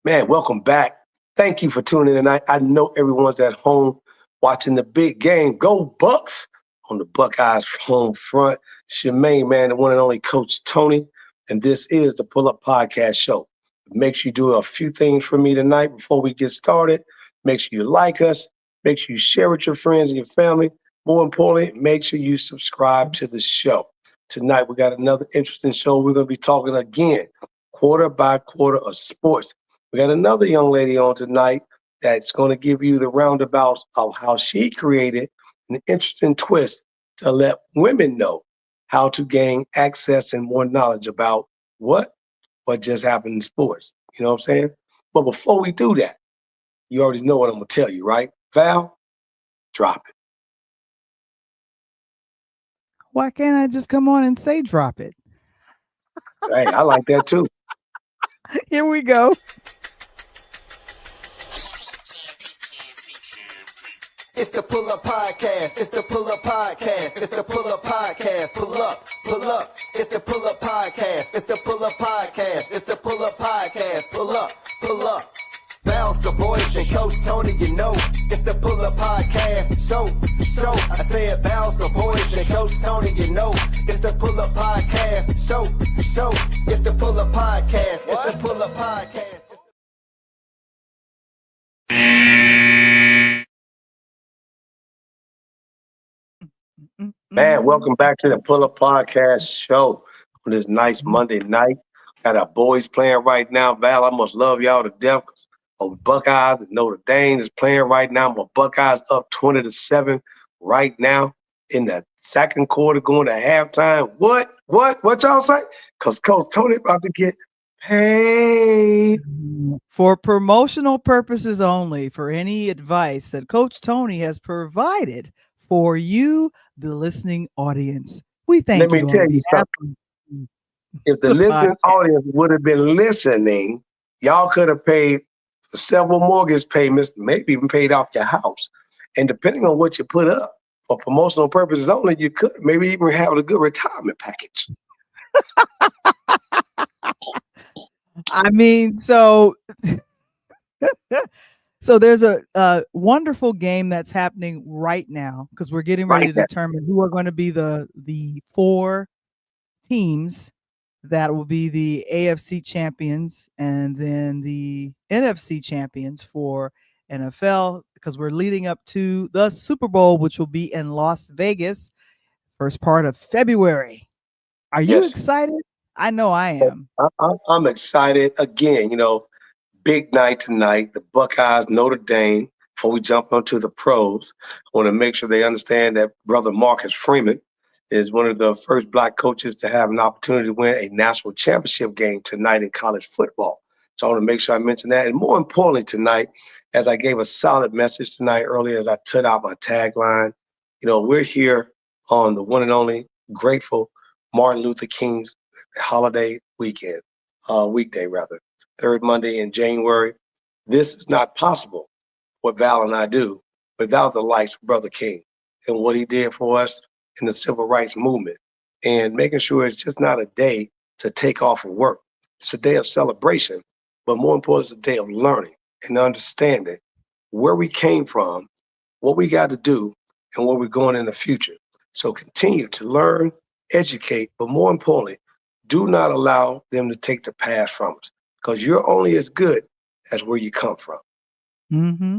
Man, welcome back. Thank you for tuning in tonight. I know everyone's at home watching the big game. Go Bucks on the Buckeyes home front. It's your main man, the one and only Coach Tony, and this is the Pull Up Podcast Show. Make sure you do a few things for me tonight before we get started. Make sure you like us. Make sure you share with your friends and your family. More importantly, make sure you subscribe to the show. Tonight, we got another interesting show. We're going to be talking again, quarter by quarter of sports. We got another young lady on tonight that's going to give you the roundabouts of how she created an interesting twist to let women know how to gain access and more knowledge about what just happened in sports. You know what I'm saying? But before we do that, you already know what I'm going to tell you, right? Val, drop it. Why can't I just come on and say drop it? Hey, I like that too. Here we go. It's the Pull Up Podcast. It's the Pull Up Podcast. It's the Pull Up Podcast. Pull up, pull up. It's the Pull Up Podcast. It's the Pull Up Podcast. It's the Pull Up Podcast. Pull up, pull up. Bounce the boys and Coach Tony, you know. It's the Pull Up Podcast. Show. I said bounce the boys and Coach Tony, you know. It's the Pull Up Podcast. Show. It's the Pull Up Podcast. It's the Pull Up Podcast. Man, welcome back to the Pull Up Podcast Show on this nice Monday night. Got our boys playing right now. Val, I must love y'all to death. Oh, Buckeyes and Notre Dame is playing right now. My Buckeyes up 20-7 right now in the second quarter, going to halftime. What y'all say? Because Coach Tony about to get paid. For promotional purposes only, for any advice that Coach Tony has provided for you, the listening audience. We thank you. Let me tell you something. If the listening audience would have been listening, y'all could have paid several mortgage payments, maybe even paid off your house. And depending on what you put up for promotional purposes only, you could maybe even have a good retirement package. I mean, so there's a wonderful game that's happening right now because we're getting ready to determine who are going to be the four teams that will be the AFC champions and then the NFC champions for NFL, because we're leading up to the Super Bowl, which will be in Las Vegas, first part of February. Are you excited? I know I am. I'm excited. Again, big night tonight, the Buckeyes, Notre Dame. Before we jump onto the pros, I want to make sure they understand that brother Marcus Freeman is one of the first Black coaches to have an opportunity to win a national championship game tonight in college football. So I want to make sure I mention that. And more importantly tonight, as I gave a solid message tonight earlier, as I put out my tagline, we're here on the one and only grateful Martin Luther King's holiday weekend, weekday rather, third Monday in January. This is not possible, what Val and I do, without the likes of Brother King and what he did for us in the civil rights movement, and making sure it's just not a day to take off of work. It's a day of celebration, but more important, it's a day of learning and understanding where we came from, what we got to do, and where we're going in the future. So continue to learn, educate, but more importantly, do not allow them to take the past from us, because you're only as good as where you come from. Mm-hmm.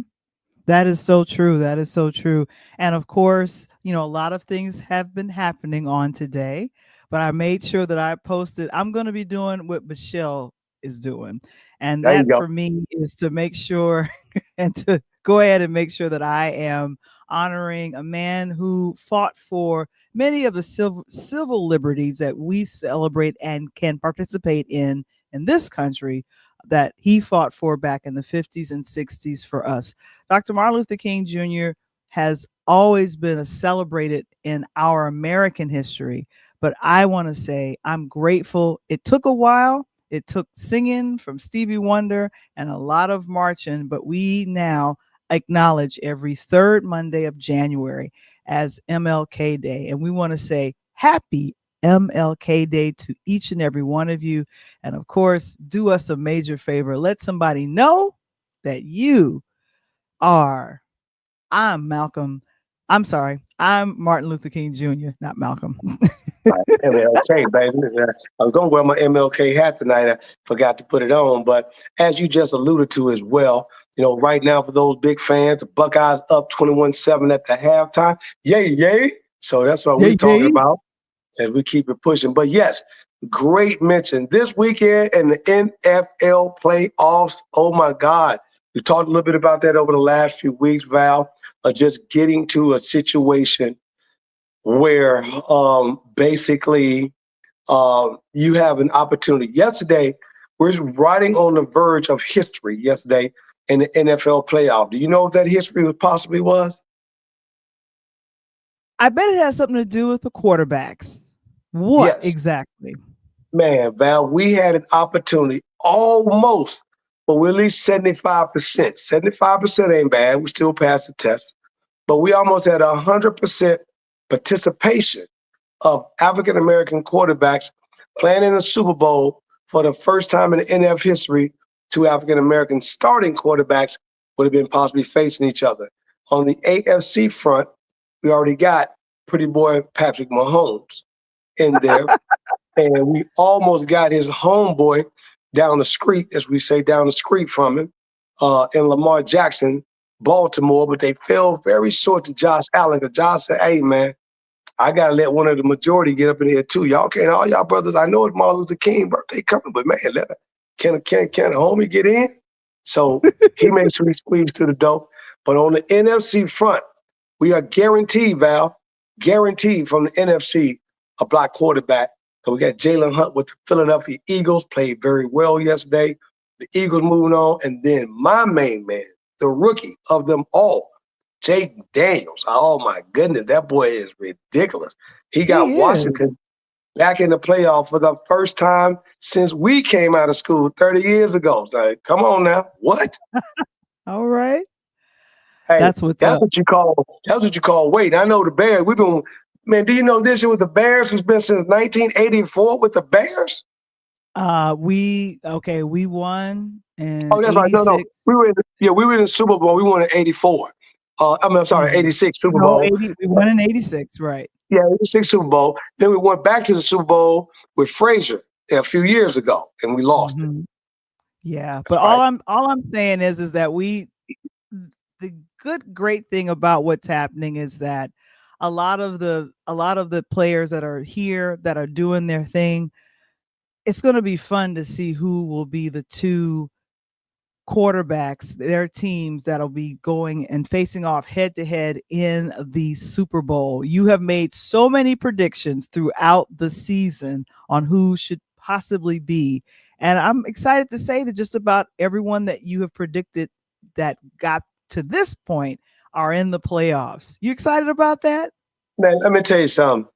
That is so true. That is so true. And of course, a lot of things have been happening on today, but I made sure that I posted, I'm going to be doing what Michelle is doing. And that for me is to make sure and to go ahead and make sure that I am honoring a man who fought for many of the civil liberties that we celebrate and can participate in this country, that he fought for back in the 50s and 60s for us. Dr. Martin Luther King Jr. has always been celebrated in our American history, but I want to say I'm grateful. It took a while. It took singing from Stevie Wonder and a lot of marching, but we now acknowledge every third Monday of January as MLK Day. And we want to say happy MLK Day to each and every one of you. And of course, do us a major favor. Let somebody know that you are, I'm Malcolm. I'm sorry. I'm Martin Luther King Jr., not Malcolm. MLK, baby. I was going to wear my MLK hat tonight. I forgot to put it on. But as you just alluded to as well, right now for those big fans, the Buckeyes up 21-7 at the halftime. Yay, yay. So that's what we're talking about as we keep it pushing. But yes, great mention. This weekend in the NFL playoffs, oh my God. We talked a little bit about that over the last few weeks, Val, of just getting to a situation where basically you have an opportunity. Yesterday, we're riding on the verge of history yesterday in the NFL playoff. Do you know what that history possibly was? I bet it has something to do with the quarterbacks. What exactly? Man, Val, we had an opportunity almost, but we're at least 75%. 75% ain't bad. We still passed the test. But we almost had 100% participation of African-American quarterbacks playing in a Super Bowl for the first time in NFL history. Two African-American starting quarterbacks would have been possibly facing each other. On the AFC front, we already got pretty boy Patrick Mahomes in there. And we almost got his homeboy down the street, as we say, down the street from him, in Lamar Jackson, Baltimore, but they fell very short to Josh Allen, because Josh said, hey, man, I got to let one of the majority get up in here, too. Y'all can't, all y'all brothers, I know it's Martin Luther King birthday coming, but, man, can a homie get in? So he made sure he squeezed to the door. But on the NFC front, we are guaranteed, Val, guaranteed from the NFC, a black quarterback. So we got Jalen Hunt with the Philadelphia Eagles, played very well yesterday. The Eagles moving on. And then my main man, the rookie of them all, Jake Daniels. Oh, my goodness, that boy is ridiculous. He got Washington back in the playoff for the first time since we came out of school 30 years ago. So, come on now. What? All right. Hey, that's what you call wait. I know the Bears. We've been, man, do you know this year with the Bears has been since 1984 with the Bears? We won in that's 86. Right. No. We were in the Super Bowl. We won in 84. I'm sorry, 86 Super Bowl. 80, we won in 86, right. Yeah, 86 Super Bowl. Then we went back to the Super Bowl with Frazier a few years ago, and we lost it. Yeah, that's but right. all I'm saying is that the great thing about what's happening is that a lot of the players that are here that are doing their thing, it's going to be fun to see who will be the two quarterbacks, their teams that'll be going and facing off head to head in the Super Bowl. You have made so many predictions throughout the season on who should possibly be. And I'm excited to say that just about everyone that you have predicted that got to this point are in the playoffs. You excited about that? Man, let me tell you something.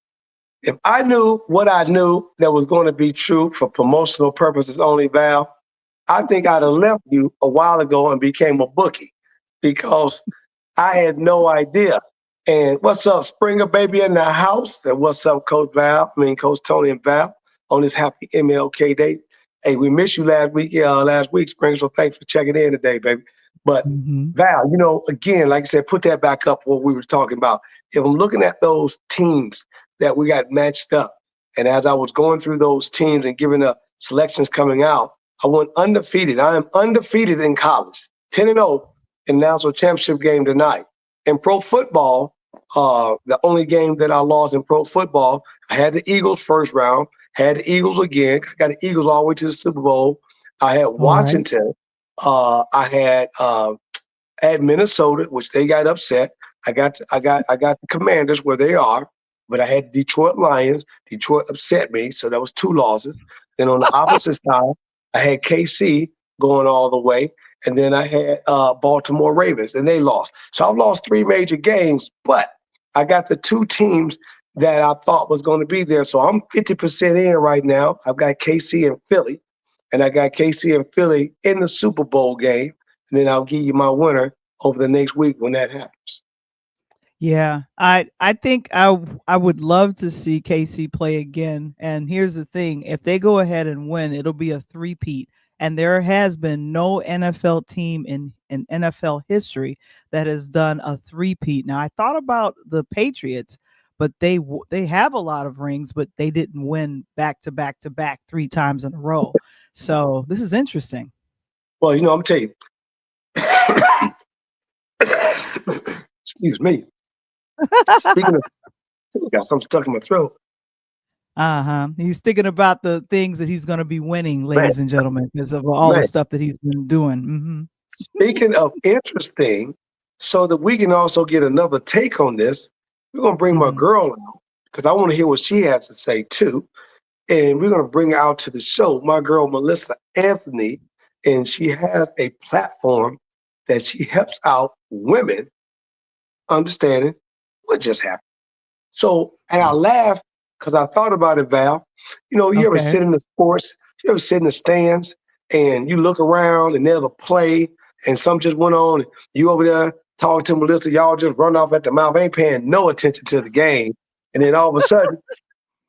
If I knew what I knew that was going to be true for promotional purposes only, Val, I think I'd have left you a while ago and became a bookie, because I had no idea. And what's up, Springer baby in the house? And what's up, Coach Tony and Val, on this happy MLK Day. Hey, we missed you last week, Springer, so thanks for checking in today, baby. But Val, again, like I said, put that back up what we were talking about. If I'm looking at those teams that we got matched up, and as I was going through those teams and giving the selections coming out, I went undefeated. I am undefeated in college, 10-0 in national championship game tonight. In pro football, the only game that I lost in pro football, I had the Eagles first round, had the Eagles again. I got the Eagles all the way to the Super Bowl. I had Washington. I had Minnesota, which they got upset. I got the Commanders where they are, but I had Detroit Lions. Detroit upset me, so that was 2 losses. Then on the opposite side, I had KC going all the way, and then I had Baltimore Ravens, and they lost. So I've lost 3 major games, but I got the 2 teams that I thought was going to be there. So I'm 50% in right now. I've got KC and Philly, and I got KC and Philly in the Super Bowl game, and then I'll give you my winner over the next week when that happens. Yeah, I think I would love to see KC play again. And here's the thing: if they go ahead and win, it'll be a three-peat. And there has been no NFL team in NFL history that has done a three-peat. Now, I thought about the Patriots, but they have a lot of rings, but they didn't win back to back to back 3 times in a row. So this is interesting. Well, I'm tell you. Excuse me. Speaking of, I got something stuck in my throat. He's thinking about the things that he's going to be winning, Man, ladies and gentlemen, because of all the man. stuff that he's been doing. Speaking of interesting, so that we can also get another take on this, we're gonna bring my Hmm. girl out because I want to hear what she has to say too. And we're gonna bring her out to the show, my girl Melissa Anthony, and she has a platform that she helps out women understanding what just happened. So, and I laughed because I thought about it, Val. You ever Okay. sit in the sports, you ever sit in the stands and you look around and there's a play and something just went on, and you over there talking to Melissa, y'all just run off at the mouth, ain't paying no attention to the game. And then all of a sudden,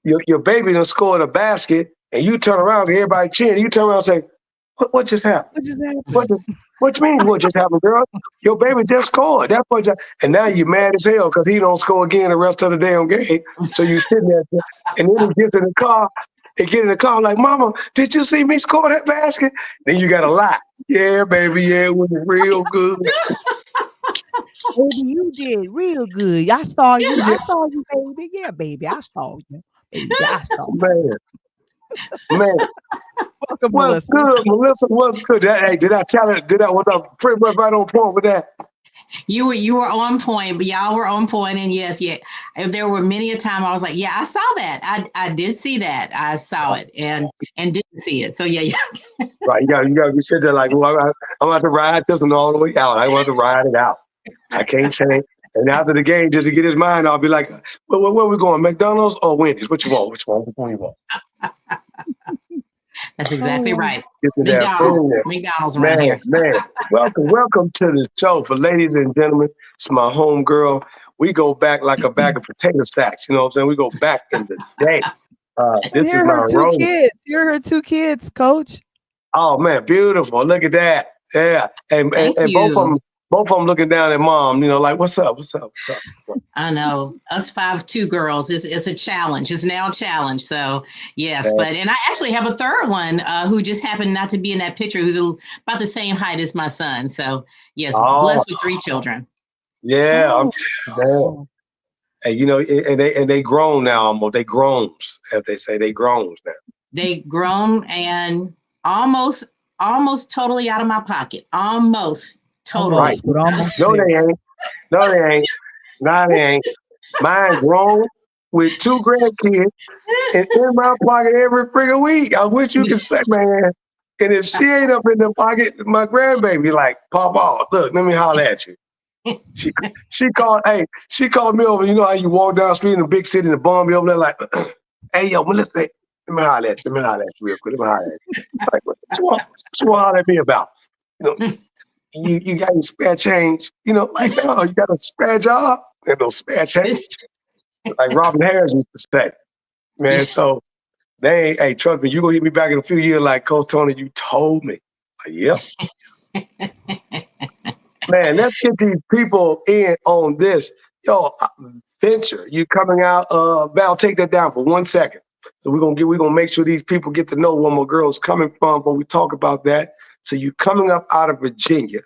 your baby done scored a basket and you turn around and everybody cheering, you turn around and say, what just happened? What just What happened? just, what you mean what just happened, girl? Your baby just scored. That's what just, and now you mad as hell because he don't score again the rest of the damn game. So you sitting there, and then he gets in the car, like, Mama, did you see me score that basket? Then you got to lie. Yeah, baby, yeah, it was real good. Baby, you did real good. I saw you. Yeah, I saw you, baby. Yeah, baby, I saw you. Baby, I saw you. man, man. Welcome, What's Melissa. good, Melissa? What's good? Hey, did I tell it? Did I was I pretty much right on point with that? You were on point, but y'all were on point, and yes, yeah, there were many a time I was like, yeah, I saw that. I did see that. I saw it and didn't see it. So yeah. Right, you got to be sitting there like, well, I'm about to ride this one all the way out. I want to ride it out. I can't change. And after the game, just to get his mind, I'll be like, where are we going? McDonald's or Wendy's? What you want? Which one you want? That's exactly right. Get to that McDonald's, food. McDonald's around Man, here. man. Welcome to the show. For ladies and gentlemen, it's my home girl. We go back like a bag of potato sacks. You know what I'm saying? We go back in the day. And This is here are my her two role. kids. Here are her 2 kids, Coach. Oh man, beautiful. Look at that. Yeah. And Thank both of you. them looking down at mom, like, what's up? What's up? What's up? What's up? I know us 5'2" girls it's a challenge. It's now a challenge. So yes, and I actually have a third one who just happened not to be in that picture, who's about the same height as my son. So yes, Oh, blessed with 3 children. yeah. Oh, Man. Hey, and they grown now almost. They growns, as they say. They growns now. They grown and almost totally out of my pocket. Almost totally. Right. almost, but almost No, there. they ain't. No, they ain't. No, they ain't. Mine grown with 2 grandkids and in my pocket every freaking week. I wish you could say, man. And if she ain't up in the pocket, my grandbaby like, Papa, look, let me holler at you. She called me over. You know how you walk down the street in a big city and the bum be over there like, hey, yo, Melissa, let me holler at you. Let me holler at you real quick. Let me holler at you. Like, what you want to holler at me about? You got any spare change? Like, no, you got a spare job and no spare change. Like Robin Harris used to say, man. So they ain't, hey, trust me, you gonna hit me back in a few years like, Coach Tony, you told me. Like, yep. Man, let's get these people in on this. Yo, venture, you coming out, Val, take that down for 1 second. So we're gonna make sure these people get to know where my girl's coming from when we talk about that. So you coming up out of Virginia,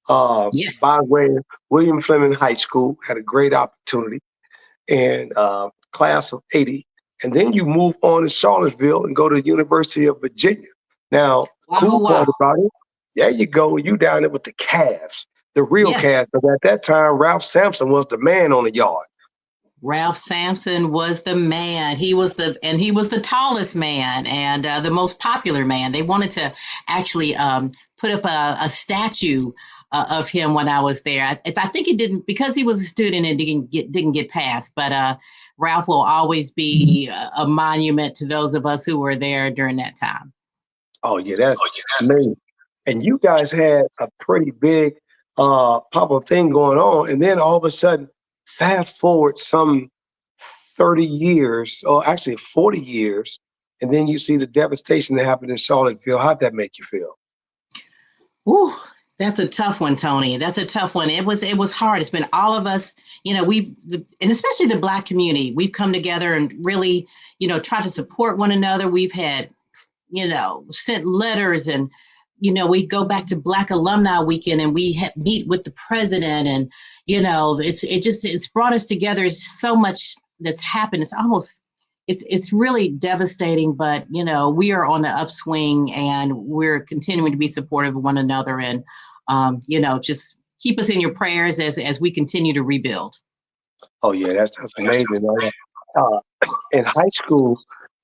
Yes. by the way, William Fleming High School, had a great opportunity, and class of 80. And then you move on to Charlottesville and go to the University of Virginia. Now, cool Wow. part about it, there you go, you down there with the Cavs. The real Yes. Cavs, but at that time, Ralph Sampson was the man on the yard. Ralph Sampson was the man. He was the tallest man and the most popular man. They wanted to actually put up a statue of him when I was there. I think it didn't, because he was a student and didn't get passed. But Ralph will always be a monument to those of us who were there during that time. Oh yeah, that's amazing. And you guys had a pretty big pop-up thing going on, and then all of a sudden, fast forward some 30 years, or actually 40 years, and then you see the devastation that happened in Charlottesville. How'd that make you feel? Ooh, that's a tough one, Tony. That's a tough one. It was hard. It's been all of us, and especially the Black community, we've come together and really, try to support one another. We've had, sent letters, and, we go back to Black Alumni Weekend, and we meet with the president, and, it's brought us together. It's so much that's happened. It's really devastating, but, we are on the upswing, and we're continuing to be supportive of one another, and, just keep us in your prayers as we continue to rebuild. Oh yeah, that's amazing. In high school,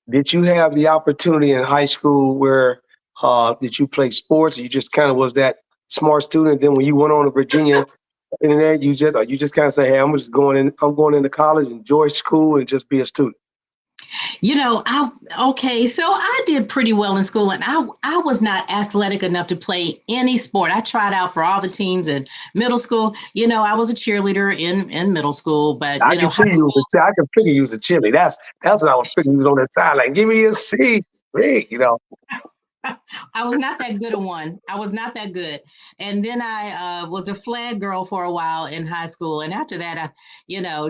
did you have the opportunity in high school where did you play sports? Or you just kind of was that smart student. Then when you went on to Virginia, and then you just kind of say, hey, I'm going into college, enjoy school, and just be a student. So I did pretty well in school, and I was not athletic enough to play any sport. I tried out for all the teams in middle school. I was a cheerleader in middle school, but I can figure you was a cheerleader. That's what I was figuring. You was on the sideline. Give me a seat, I was not that good at one. I was not that good. And then I was a flag girl for a while in high school. And after that,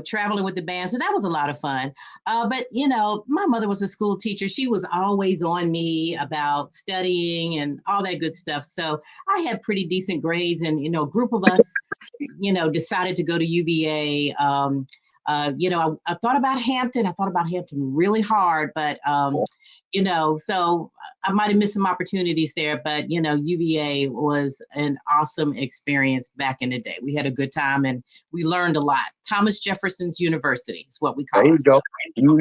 traveling with the band. So that was a lot of fun. But my mother was a school teacher. She was always on me about studying and all that good stuff. So I had pretty decent grades, and, a group of us, decided to go to UVA. I thought about Hampton. I thought about Hampton really hard, but, so I might have missed some opportunities there, but, UVA was an awesome experience back in the day. We had a good time, and we learned a lot. Thomas Jefferson's University is what we call it. There you go. You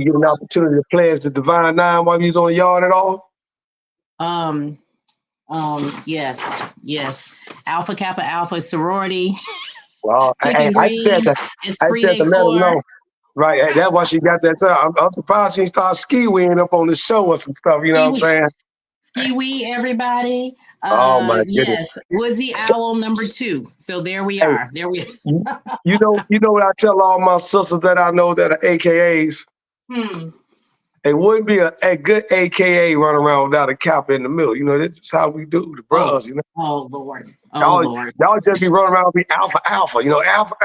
get an opportunity to play as the Divine Nine while you was on the yard at all? Yes. Alpha Kappa Alpha sorority. Well, I said to let them know. Right, that's why she got that. I'm surprised she started ski-weeing up on the show or some stuff. You know what I'm saying? Ski-wee, everybody. Oh my goodness. Yes, Woodsy Owl #2. So there we are. There we are. You know what I tell all my sisters that I know that are AKAs? It wouldn't be a good AKA running around without a cap in the middle. This is how we do the bros. Oh Lord. Y'all just be running around be alpha. Alpha.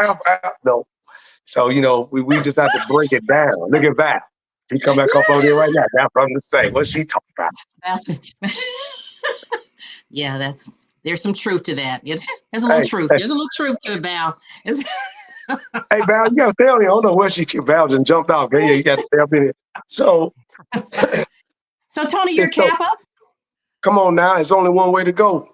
No. So, we just have to break it down. Look at that. She come back up on there right now. That's what I'm to say. What's she talking about? Yeah, there's some truth to that. There's a little truth. There's a little truth to it, Val. Hey, Val, you got to stay on here. I don't know where Val just jumped off. Yeah, you got to stay up in here. So Tony, your Kappa? Come on now. It's only one way to go.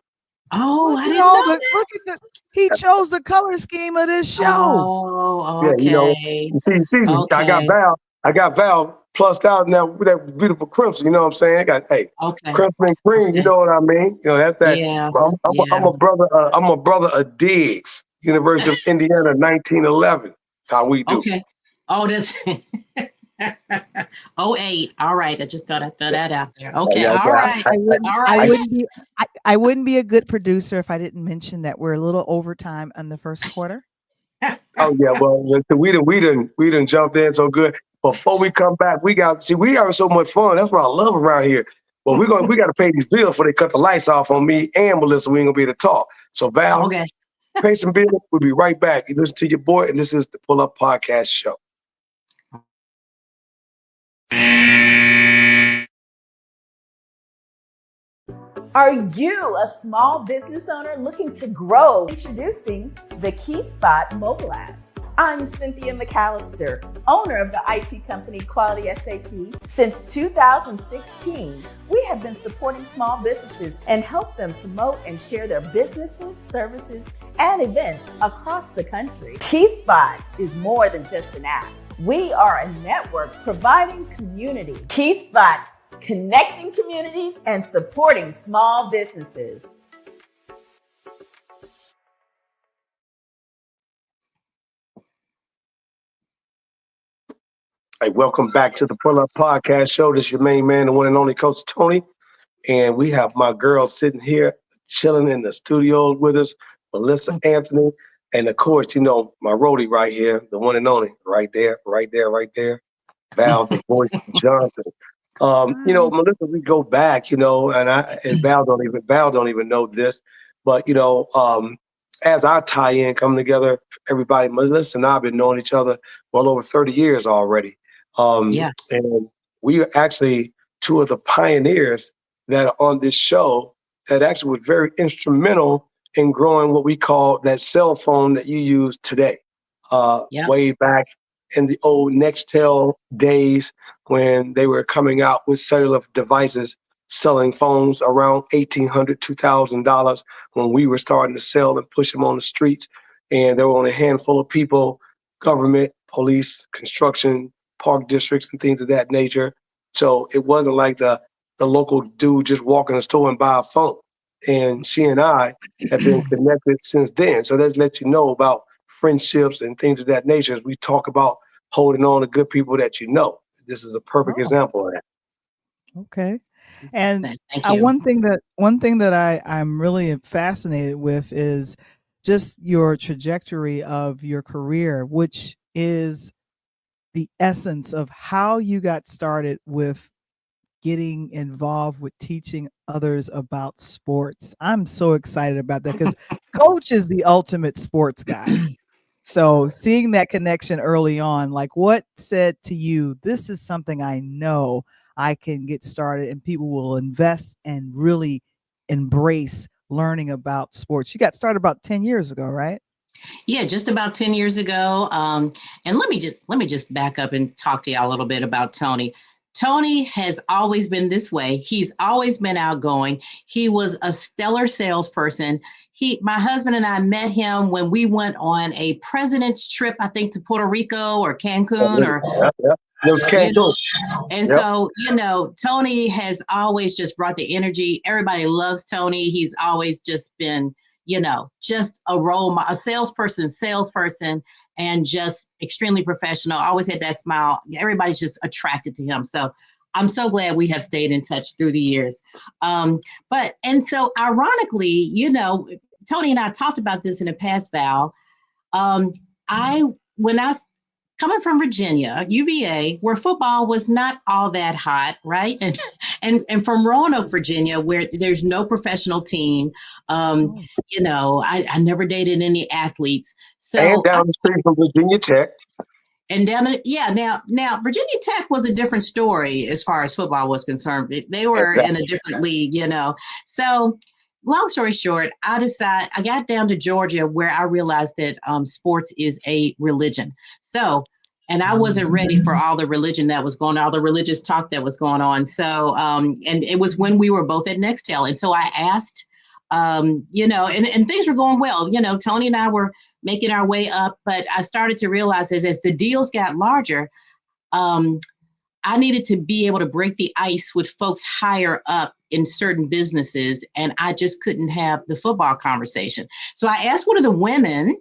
Oh, I didn't know. Look at he chose the color scheme of this show. Oh, okay. Yeah, you see, okay. I got Val plussed out now with that beautiful crimson. You know what I'm saying? I got crimson and cream. Okay. You know what I mean? That's that. Yeah. I'm a brother. I'm a brother of Diggs, University of Indiana, 1911. That's how we do. Okay. Oh, that's 08. All right. I just thought I'd throw that out there. Okay. All right. I wouldn't be a good producer if I didn't mention that we're a little overtime on the first quarter. Oh yeah, well we didn't jump in so good. Before we come back, we having so much fun. That's what I love around here. But we got to pay these bills before they cut the lights off on me and Melissa. We ain't gonna be able to talk. So Val, pay some bills. We'll be right back. You listen to your boy, and this is the Pull Up Podcast Show. Are you a small business owner looking to grow? Introducing the Key Spot mobile app. I'm Cynthia McAllister, owner of the IT company Quality SAP. Since 2016, we have been supporting small businesses and help them promote and share their businesses, services, and events across the country. Key Spot is more than just an app. We are a network providing community. Key Spot, connecting communities and supporting small businesses. Hey, welcome back to the Pull Up Podcast Show. This is your main man, the one and only Coach Tony. And we have my girl sitting here chilling in the studio with us, Melissa Anthony. And of course, you know, my roadie right here, the one and only, right there, Val, the voice Johnson. You know, Melissa, we go back, you know, and Val don't even know this, but you know, as our tie-in come together, everybody, Melissa and I have been knowing each other well over 30 years already. Yeah. And we are actually two of the pioneers that are on this show that actually was very instrumental in growing what we call that cell phone that you use today. Yeah. Way back in the old Nextel days when they were coming out with cellular devices, selling phones around $1,800, $2,000 when we were starting to sell and push them on the streets. And there were only a handful of people, government, police, construction, park districts, and things of that nature. So it wasn't like the local dude just walk in the store and buy a phone. And she and I have been connected since then. So let's let you know about friendships and things of that nature as we talk about holding on to good people that you know. This is a perfect example of that. Okay. And Thank you. one thing that I'm really fascinated with is just your trajectory of your career, which is the essence of how you got started with getting involved with teaching others about sports. I'm so excited about that because Coach is the ultimate sports guy. So seeing that connection early on, like what said to you, this is something I know I can get started and people will invest and really embrace learning about sports. You got started about 10 years ago, right? Yeah, just about 10 years ago. And let me just back up and talk to y'all a little bit about Tony. Tony has always been this way. He's always been outgoing. He was a stellar salesperson. My husband and I met him when we went on a president's trip, I think to Puerto Rico or Cancun or It was Cancun. you know, and so, you know, Tony has always just brought the energy. Everybody loves Tony. He's always just been, you know, just a salesperson, and just extremely professional. Always had that smile. Everybody's just attracted to him. So I'm so glad we have stayed in touch through the years. And so ironically, you know, Tony and I talked about this in the past, Val. When I coming from Virginia, UVA, where football was not all that hot, right? And from Roanoke, Virginia, where there's no professional team. You know, I never dated any athletes. So and down the street from Virginia Tech. And down now Virginia Tech was a different story as far as football was concerned. They were in a different league, you know. So long story short, I got down to Georgia where I realized that sports is a religion. So, and I wasn't ready for all the religion that was going on, all the religious talk that was going on. So, and it was when we were both at Nextel. And so I asked, you know, and things were going well. You know, Tony and I were making our way up, but I started to realize as the deals got larger, I needed to be able to break the ice with folks higher up in certain businesses, and I just couldn't have the football conversation. So I asked one of the women,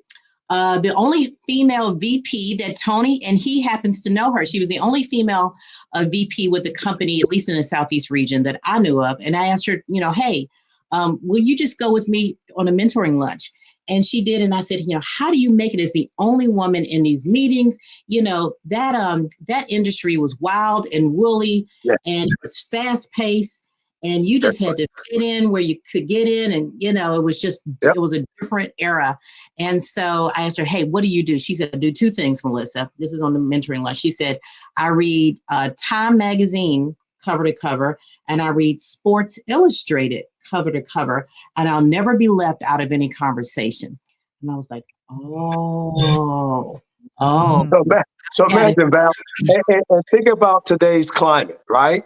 the only female VP that Tony, and he happens to know her. She was the only female VP with the company, at least in the Southeast region that I knew of. And I asked her, you know, hey, will you just go with me on a mentoring lunch? And she did. And I said, you know, how do you make it as the only woman in these meetings? You know, that industry was wild and woolly, and it was fast paced, and you just had to fit in where you could get in. And, you know, it was just, it was a different era. And so I asked her, hey, what do you do? She said, I do two things, Melissa. This is on the mentoring lunch. She said, I read Time magazine cover to cover, and I read Sports Illustrated cover to cover, and I'll never be left out of any conversation. And I was like, oh. So imagine, Val, and think about today's climate, right?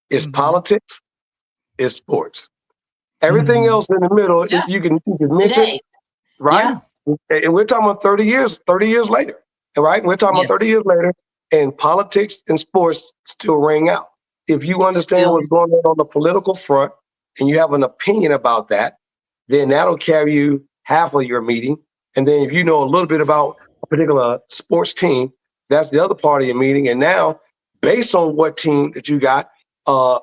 It's politics, it's sports. Everything else in the middle, if you can mention, right? And we're talking about 30 years later, right? We're talking about 30 years later, and politics and sports still ring out. If you understand what's going on the political front, and you have an opinion about that, then that'll carry you half of your meeting. And then if you know a little bit about a particular sports team, that's the other part of your meeting. And now, based on what team that you got,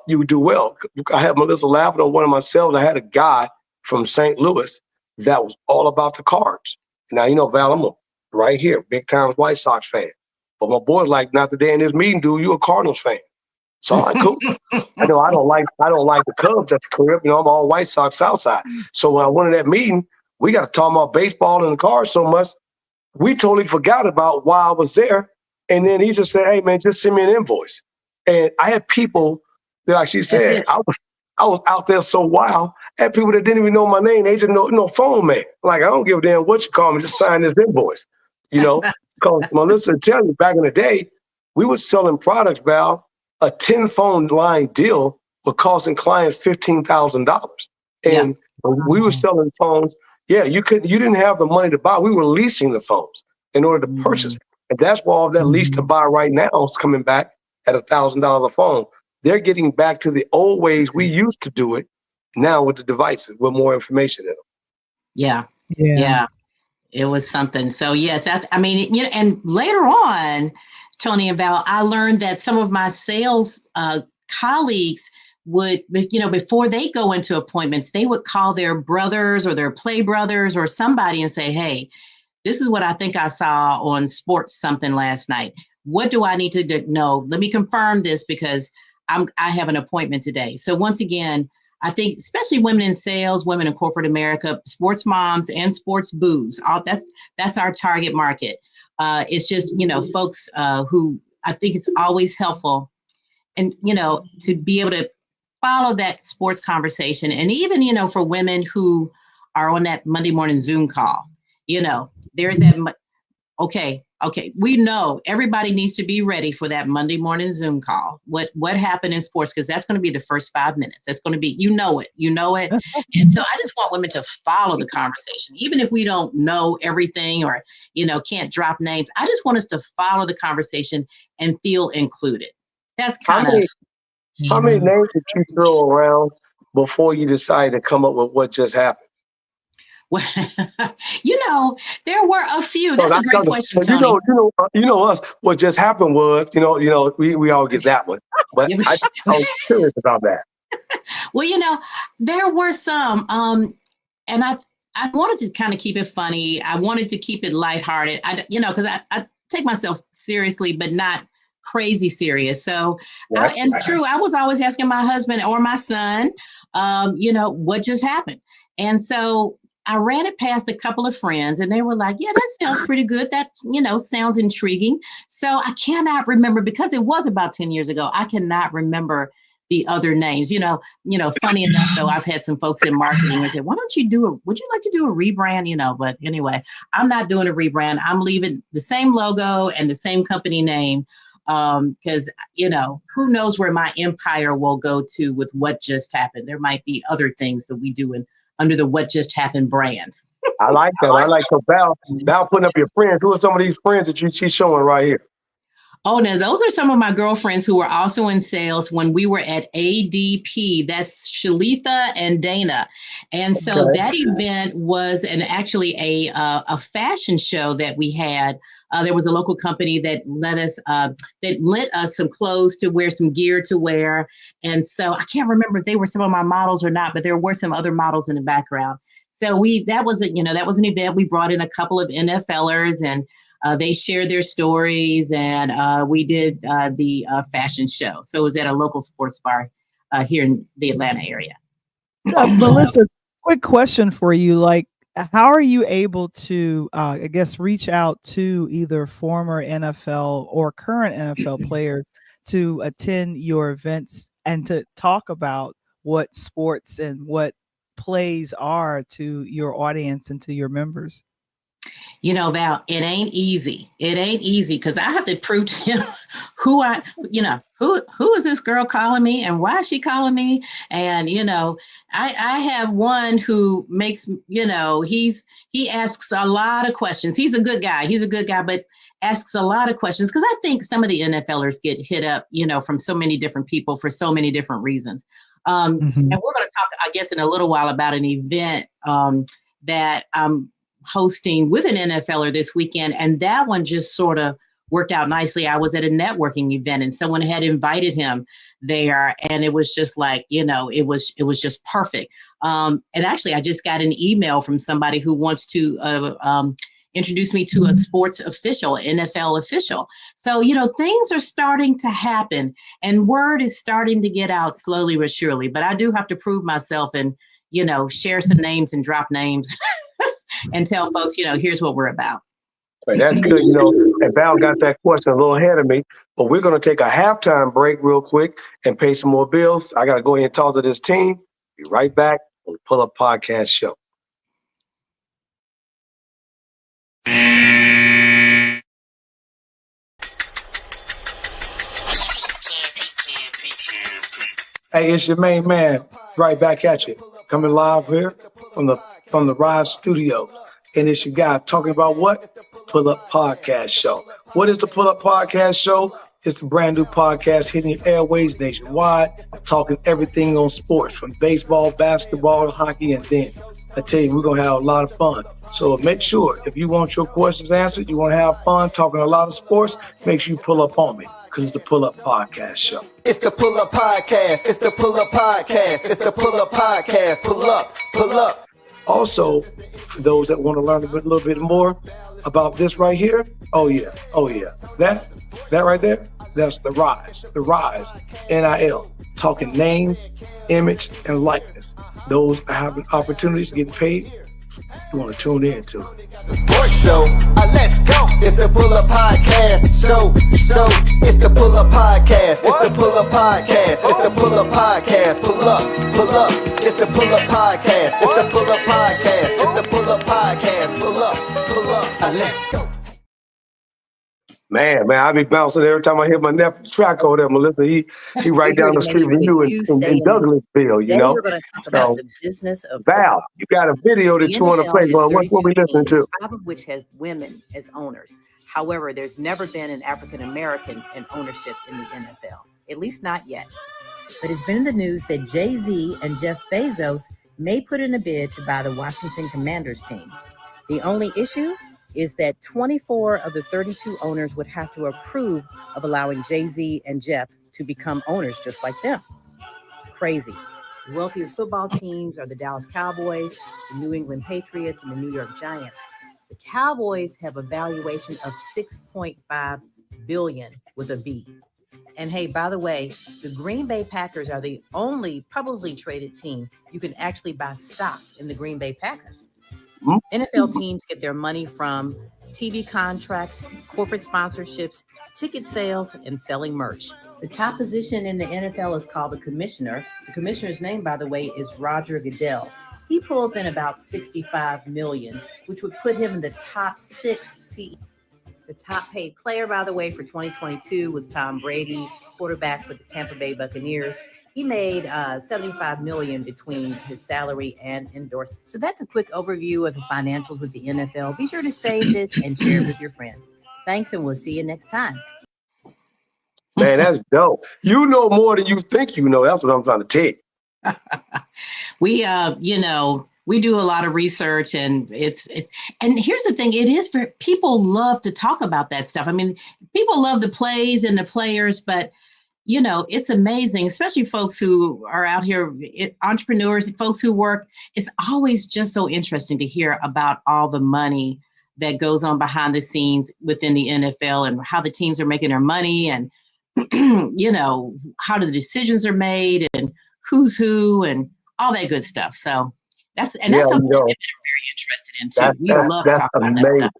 you would do well. I had Melissa laughing on one of my sales. I had a guy from St. Louis that was all about the Cards. Now, Val, I'm right here, big time White Sox fan. But my boy's like, not today in this meeting, dude, you a Cardinals fan. So I'm like, cool. I know I don't like the Cubs at the crib. I'm all White Sox Southside. So when I went to that meeting, we got to talk about baseball and the cars so much, we totally forgot about why I was there. And then he just said, hey, man, just send me an invoice. And I had people that, like she said, I was out there so wild. I had people that didn't even know my name. They just know phone man. Like, I don't give a damn what you call me. Just sign this invoice, Because Melissa, tell you, back in the day, we were selling products, Val. A 10-phone line deal was costing clients $15,000. And when we were selling phones, you didn't have the money to buy. We were leasing the phones in order to purchase. And that's why all that lease to buy right now is coming back at $1,000 a phone. They're getting back to the old ways we used to do it now with the devices with more information in them. Yeah. It was something. So yes, I mean, and later on, Tony and Val, I learned that some of my sales colleagues would, before they go into appointments, they would call their brothers or their play brothers or somebody and say, hey, this is what I think I saw on sports something last night. What do I need to know? Let me confirm this because I have an appointment today. So once again, I think especially women in sales, women in corporate America, sports moms and sports boos, that's our target market. It's just, folks who I think it's always helpful and, to be able to follow that sports conversation. And even, for women who are on that Monday morning Zoom call, there's that. Okay. We know everybody needs to be ready for that Monday morning Zoom call. What happened in sports? Because that's going to be the first 5 minutes. That's going to be, you know it. And so I just want women to follow the conversation, even if we don't know everything or, can't drop names. I just want us to follow the conversation and feel included. That's kind of. How many names did you throw around before you decided to come up with what just happened? Well, there were a few. That's a great question, Tony. Us. What just happened was, we all get that one. But I was curious about that. Well, there were some, and I wanted to kind of keep it funny. I wanted to keep it lighthearted. Because I take myself seriously, but not crazy serious. So, I was always asking my husband or my son, what just happened, and so. I ran it past a couple of friends and they were like, yeah, that sounds pretty good. That, sounds intriguing. So I cannot remember because it was about 10 years ago. I cannot remember the other names, funny enough, though, I've had some folks in marketing and said, would you like to do a rebrand? But anyway, I'm not doing a rebrand. I'm leaving the same logo and the same company name. Because, who knows where my empire will go to with what just happened. There might be other things that we do under the What Just Happened brand. I like that. I like Val putting up your friends. Who are some of these friends that she's showing right here? Oh, no, those are some of my girlfriends who were also in sales when we were at ADP. That's Shalitha and Dana. And so that event was actually a fashion show that we had. There was a local company that lent us some clothes to wear, some gear to wear. And so I can't remember if they were some of my models or not, but there were some other models in the background. So that was an event. We brought in a couple of NFLers and they shared their stories and we did the fashion show. So it was at a local sports bar here in the Atlanta area. Melissa, quick question for you. Like, how are you able to, reach out to either former NFL or current NFL players to attend your events and to talk about what sports and what plays are to your audience and to your members? Val, it ain't easy. Because I have to prove to him who is this girl calling me and why is she calling me? And, I have one who makes, he asks a lot of questions. He's a good guy, but asks a lot of questions because I think some of the NFLers get hit up, from so many different people for so many different reasons. And we're going to talk, I guess, in a little while about an event that I'm hosting with an NFLer this weekend. And that one just sort of worked out nicely. I was at a networking event and someone had invited him there. And it was just like, it was just perfect. And actually, I just got an email from somebody who wants to introduced me to a sports official, NFL official. So, things are starting to happen and word is starting to get out slowly but surely. But I do have to prove myself and, share some names and drop names and tell folks, here's what we're about. Right, that's good. And Val got that question a little ahead of me, but we're going to take a halftime break real quick and pay some more bills. I got to go ahead and talk to this team. Be right back on the Pull Up Podcast Show. Hey, it's your main man, right back at you, coming live here from the Rise Studios. And it's your guy talking about what? Pull Up Podcast Show. What is the Pull Up Podcast Show? It's a brand new podcast hitting your airways nationwide, talking everything on sports, from baseball, basketball, hockey, and then I tell you, we're going to have a lot of fun. So make sure, if you want your questions answered, you want to have fun talking a lot of sports, make sure you pull up on me, because it's the Pull Up Podcast Show. It's the Pull Up Podcast. It's the Pull Up Podcast. It's the Pull Up Podcast. Pull up, pull up. Also, for those that want to learn a little bit more about this right here, oh yeah, that right there, that's the Rise, NIL, talking name, image, and likeness. Those having opportunities, getting paid, you want to tune in to it. Sports show, let's go. It's the Pull Up Podcast show. It's the Pull Up Podcast. It's the Pull Up Podcast. It's the Pull Up Podcast. Pull up. It's the Pull Up Podcast. It's the Pull Up Podcast. It's the Pull Up Podcast. Pull up. Let's go. Man, I be bouncing every time I hear my nephew track over there, Melissa. He right down the street from you in Douglasville, Today we're going to talk about the business of Val, football. you got a video that you want to play. Well, what we listening to? 5 of which has women as owners. However, there's never been an African American in ownership in the NFL, at least not yet. But it's been in the news that Jay-Z and Jeff Bezos may put in a bid to buy the Washington Commanders team. The only issue is that 24 of the 32 owners would have to approve of allowing Jay-Z and Jeff to become owners just like them. Crazy. The wealthiest football teams are the Dallas Cowboys, the New England Patriots, and the New York Giants. The Cowboys have a valuation of $6.5 billion with a B. And hey, by the way, the Green Bay Packers are the only publicly traded team you can actually buy stock in the Green Bay Packers. NFL teams get their money from TV contracts, corporate sponsorships, ticket sales, and selling merch. The top position in the NFL is called the commissioner. The commissioner's name, by the way, is Roger Goodell. He pulls in about $65 million, which would put him in the top 6 CEOs. The top paid player, by the way, for 2022 was Tom Brady, quarterback for the Tampa Bay Buccaneers. He made $75 million between his salary and endorsement. So that's a quick overview of the financials with the NFL. Be sure to save this and share it with your friends. Thanks, and we'll see you next time. Man, that's dope. You know more than you think you know. That's what I'm trying to tell you. We do a lot of research, and and here's the thing, it is for people love to talk about that stuff. I mean, people love the plays and the players, but it's amazing, especially folks who are out here, entrepreneurs, folks who work. It's always just so interesting to hear about all the money that goes on behind the scenes within the NFL and how the teams are making their money and, how the decisions are made and who's who and all that good stuff. So that's something that we're very interested in too. We love to talk about that stuff.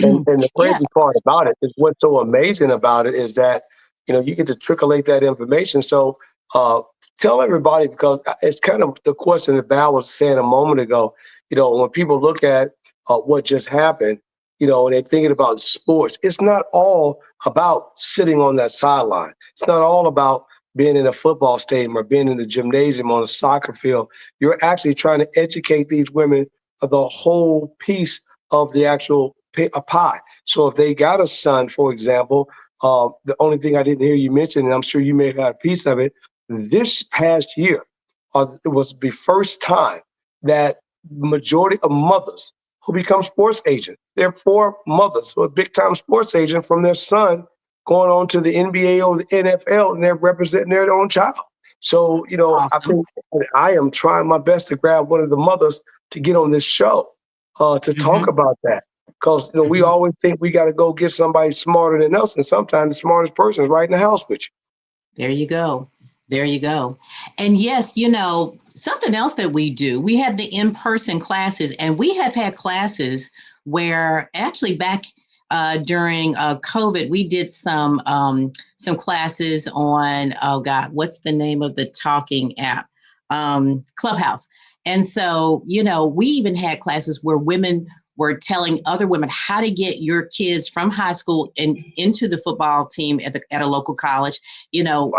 And the crazy part about it is what's so amazing about it is that, you get to triculate that information. So tell everybody, because it's kind of the question that Val was saying a moment ago, when people look at what just happened, and they're thinking about sports, it's not all about sitting on that sideline. It's not all about being in a football stadium or being in the gymnasium on a soccer field. You're actually trying to educate these women of the whole piece of the actual pie. So if they got a son, for example, the only thing I didn't hear you mention, and I'm sure you may have had a piece of it, this past year, it was the first time that majority of mothers who become sports agents, they're 4 mothers who are big-time sports agent from their son going on to the NBA or the NFL, and they're representing their own child. So, awesome. I think I am trying my best to grab one of the mothers to get on this show to talk about that. Because we always think we got to go get somebody smarter than us, and sometimes the smartest person is right in the house with you. There you go. There you go. And yes, something else that we do, we have the in-person classes, and we have had classes where actually back during COVID, we did some classes on, oh God, what's the name of the talking app? Clubhouse. And so, we even had classes where women were telling other women how to get your kids from high school and into the football team at a local college, Wow.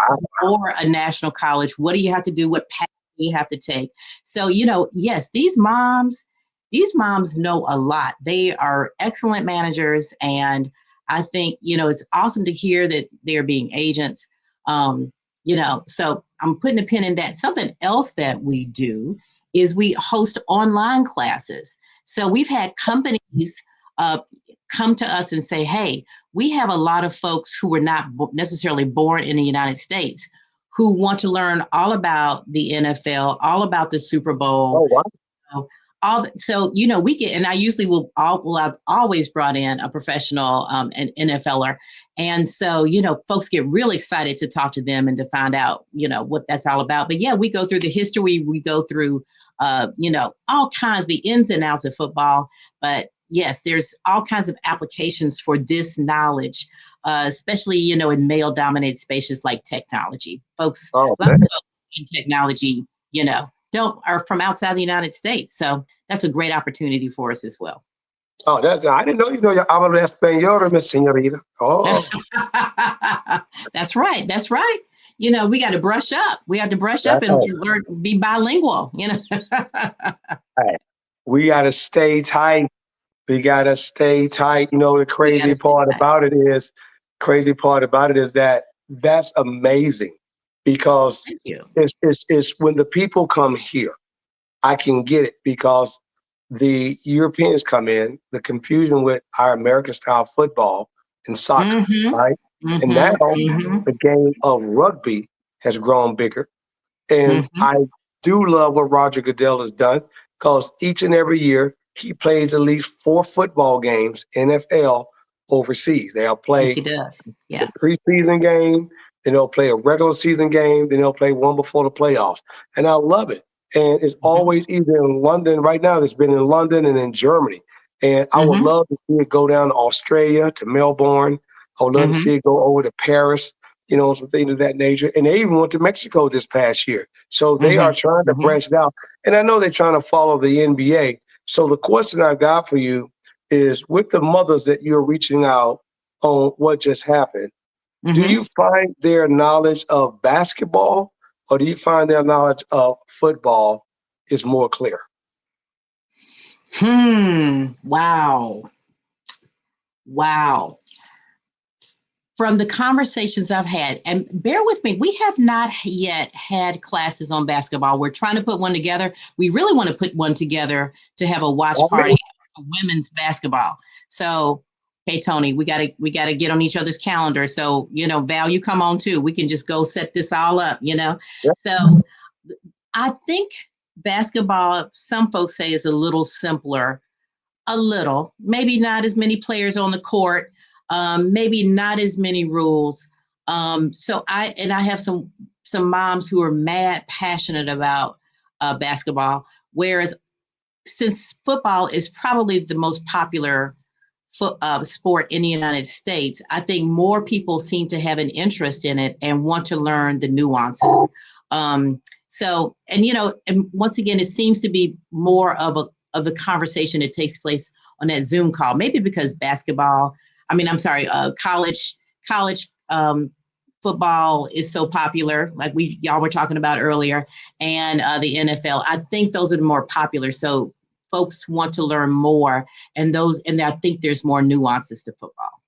or a national college. What do you have to do? What path do you have to take? So, yes, these moms know a lot. They are excellent managers. And I think, it's awesome to hear that they're being agents. So I'm putting a pin in that. Something else that we do is we host online classes. So we've had companies come to us and say, hey, we have a lot of folks who were not necessarily born in the United States who want to learn all about the NFL, all about the Super Bowl. Oh, wow. We get, and I usually I've always brought in a professional, an NFLer. And so, folks get really excited to talk to them and to find out, what that's all about. But yeah, we go through the history, we go through, all kinds of the ins and outs of football. But yes, there's all kinds of applications for this knowledge, especially, in male dominated spaces like technology. Folks, a lot of folks in technology, are from outside the United States. So that's a great opportunity for us as well. Oh, I didn't know yo hablo español, Miss Señorita. Oh. That's right. That's right. We got to brush up. We have to brush up and learn, be bilingual, Hey, we got to stay tight. We got to stay tight. The crazy part about it is that that's amazing, because Thank you. it's when the people come here, I can get it, because the Europeans come in, the confusion with our American style football and soccer, right? And now the game of rugby has grown bigger. And I do love what Roger Goodell has done, because each and every year he plays at least 4 football games, NFL, overseas. They'll play Yes, he does. Yeah. the preseason game, then they'll play a regular season game, then they'll play one before the playoffs. And I love it. And it's always either in London. Right now, it's been in London and in Germany. And I would love to see it go down to Australia, to Melbourne. I would love to see it go over to Paris, some things of that nature. And they even went to Mexico this past year. So they are trying to branch it out. And I know they're trying to follow the NBA. So the question I've got for you is, with the mothers that you're reaching out on what just happened, do you find their knowledge of basketball, or do you find their knowledge of football is more clear? Wow. From the conversations I've had, and bear with me, we have not yet had classes on basketball. We're trying to put one together. We really want to put one together to have a watch party for women's basketball. So, hey, Tony, we gotta get on each other's calendar. So, Val, you come on too. We can just go set this all up, Yep. So I think basketball, some folks say, is a little simpler, maybe not as many players on the court, maybe not as many rules. So I have some moms who are mad passionate about basketball, whereas since football is probably the most popular sport in the United States, I think more people seem to have an interest in it and want to learn the nuances. And once again, it seems to be more of the conversation that takes place on that Zoom call, maybe because college football is so popular, like y'all were talking about earlier, and the NFL. I think those are the more popular. So folks want to learn more, and I think there's more nuances to football.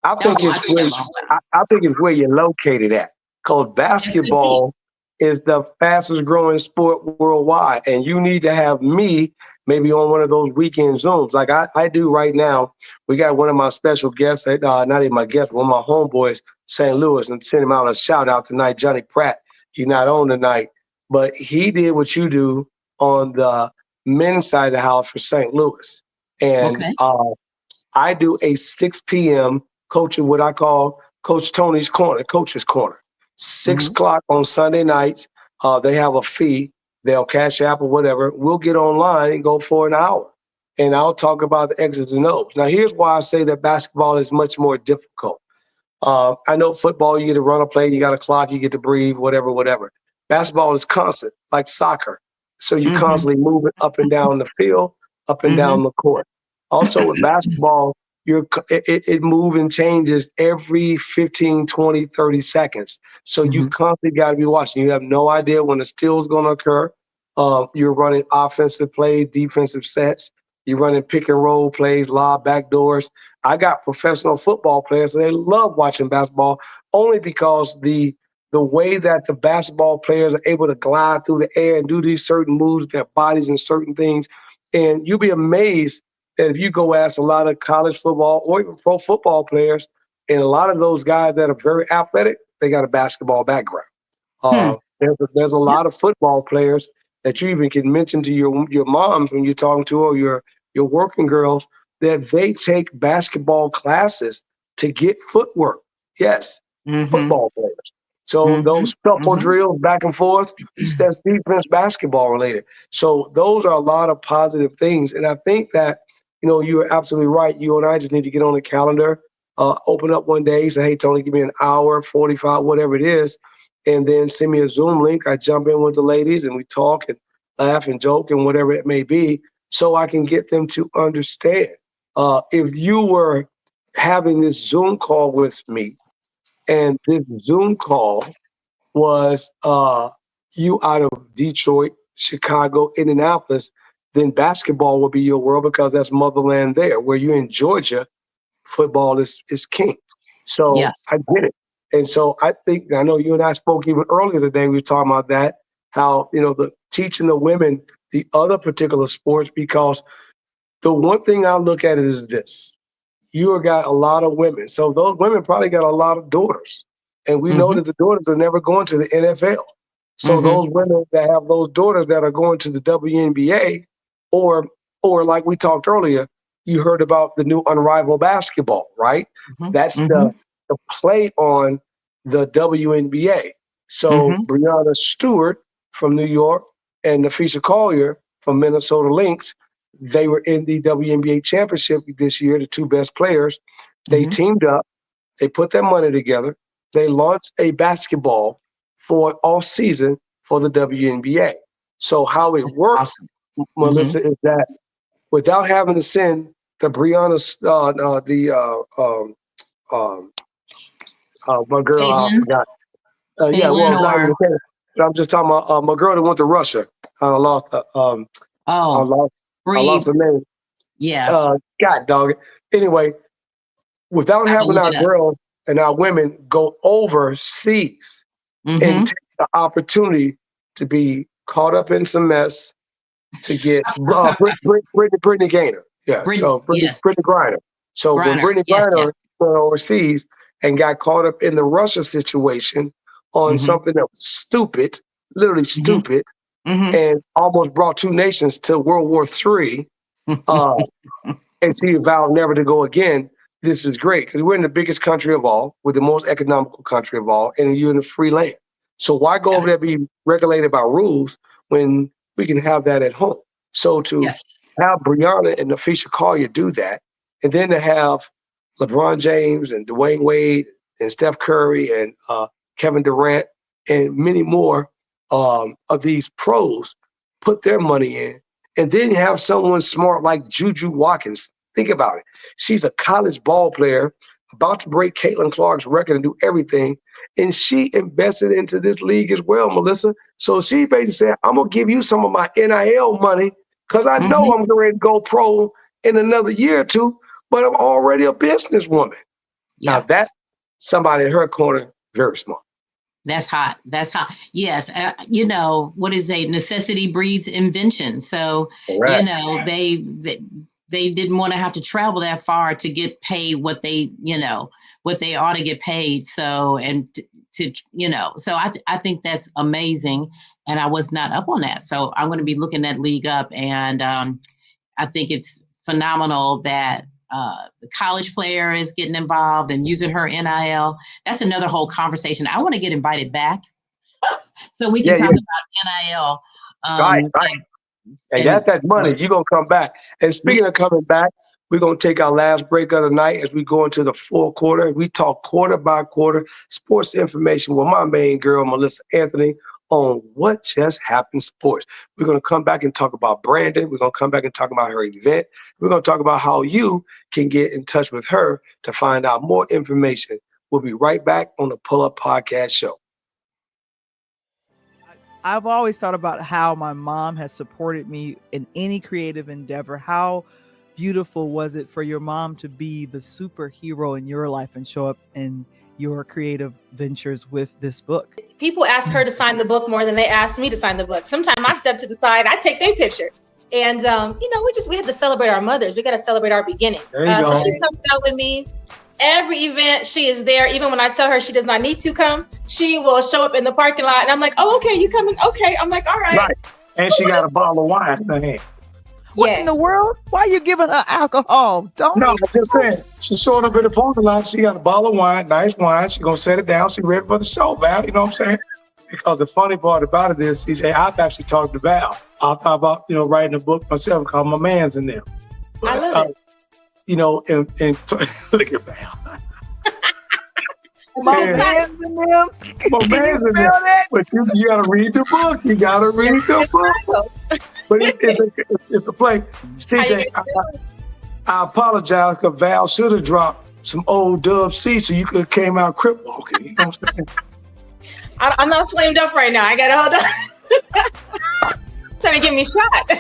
I think it's where you're located at, because basketball is the fastest growing sport worldwide, and you need to have me maybe on one of those weekend Zooms like I do right now. We got one of my special guests, not even my guest, one of my homeboys, St. Louis, and send him out a shout out tonight, Johnny Pratt. He's not on tonight, but he did what you do on the men's side of the house for St. Louis. And I do a 6 p.m. coaching, what I call Coach Tony's Corner, Coach's Corner. 6 o'clock on Sunday nights. They have a fee. They'll Cash App or whatever. We'll get online and go for an hour. And I'll talk about the X's and O's. Now, here's why I say that basketball is much more difficult. I know football, you get to run a play, you got a clock, you get to breathe, whatever. Basketball is constant, like soccer. So you're constantly moving up and down the field, up and down the court. Also with basketball, it moves and changes every 15, 20, 30 seconds. So you constantly got to be watching. You have no idea when the steal is going to occur. You're running offensive plays, defensive sets. You're running pick and roll plays, lob, back doors. I got professional football players, and they love watching basketball only because the way that the basketball players are able to glide through the air and do these certain moves with their bodies and certain things. And you'll be amazed that if you go ask a lot of college football or even pro football players, and a lot of those guys that are very athletic, they got a basketball background. There's a lot of football players that you even can mention to your moms when you're talking to, or your working girls, that they take basketball classes to get footwork. Yes, football players. So those couple drills back and forth, that's defense basketball related. So those are a lot of positive things. And I think that, you're absolutely right. You and I just need to get on the calendar, open up one day, say, hey, Tony, give me an hour, 45, whatever it is, and then send me a Zoom link. I jump in with the ladies and we talk and laugh and joke and whatever it may be, so I can get them to understand. If you were having this Zoom call with me, and this Zoom call was you out of Detroit, Chicago, Indianapolis, then basketball will be your world because that's motherland there. Where you're in Georgia, football is king. So I get it. And so I know you and I spoke even earlier today, we were talking about that, how, the teaching the women the other particular sports, because the one thing I look at it is this. You have got a lot of women. So those women probably got a lot of daughters. And we know that the daughters are never going to the NFL. So those women that have those daughters that are going to the WNBA, or like we talked earlier, you heard about the new Unrivaled Basketball, right? That's the play on the WNBA. So Breanna Stewart from New York and Nafisa Collier from Minnesota Lynx, they were in the WNBA championship this year, the two best players. They teamed up. They put their money together. They launched a basketball for off season for the WNBA. So how it works, Melissa, is that without having to send the Breanna, my girl, I forgot. I'm just talking about my girl that went to Russia. I lost her name. Yeah. God dog it. Anyway, without having our girls and our women go overseas and take the opportunity to be caught up in some mess, to get Brittany Gaynor. Yeah. Brittany Griner. So when Brittany Griner went overseas and got caught up in the Russia situation on something that was stupid, literally stupid, and almost brought two nations to World War III, and she vowed never to go again. This is great because we're in the biggest country of all, with the most economical country of all, and you're in a free land. So why go over there be regulated by rules when we can have that at home? So to have Breanna and Nafisa Collier do that, and then to have LeBron James and Dwayne Wade and Steph Curry and Kevin Durant and many more of these pros put their money in. And then you have someone smart like Juju Watkins. Think about it. She's a college ball player about to break Caitlin Clark's record and do everything. And she invested into this league as well, Melissa. So she basically said, I'm going to give you some of my NIL money because I know I'm going to go pro in another year or two, but I'm already a businesswoman. Yeah. Now that's somebody in her corner, very smart. That's hot. That's hot. Yes. What is a necessity breeds invention. So, they didn't want to have to travel that far to get paid what they ought to get paid. So, so I think that's amazing. And I was not up on that. So I'm going to be looking that league up. And I think it's phenomenal that the college player is getting involved and using her NIL. That's another whole conversation. I want to get invited back so we can talk about NIL. Right. And that's that money. You're going to come back. And speaking of coming back, we're going to take our last break of the night as we go into the fourth quarter. We talk quarter by quarter sports information with my main girl, Melissa Anthony, on What Just Happened Sports. We're going to come back and talk about Brandon. We're going to come back and talk about her event. We're going to talk about how you can get in touch with her to find out more information. We'll be right back on the Pull Up Podcast Show. I've always thought about how my mom has supported me in any creative endeavor. How beautiful was it for your mom to be the superhero in your life and show up in your creative ventures with this book? People ask her to sign the book more than they ask me to sign the book. Sometimes I step to the side, I take their picture. And, we have to celebrate our mothers. We got to celebrate our beginning. So she comes out with me. Every event, she is there. Even when I tell her she does not need to come, she will show up in the parking lot. And I'm like, oh, okay, you coming? Okay. I'm like, all right. Right. And she got a bottle of wine in her hand. What in the world? Why are you giving her alcohol? No, I'm just saying. She showed up in the parking lot. She got a bottle of wine, nice wine. She's going to set it down. She's ready for the show, Val. You know what I'm saying? Because the funny part about it is, CJ, I've actually talked to Val. I thought about, writing a book myself called My Man's in There. But, I love it. And look at Val. My man's in them. My man's in there. But you got to read the book. You got to read the book. But it's a play. CJ, I apologize because Val should have dropped some old Dub C so you could have came out crip walking. You know what I'm saying? I'm not flamed up right now. I got to hold on. Trying to get me shot.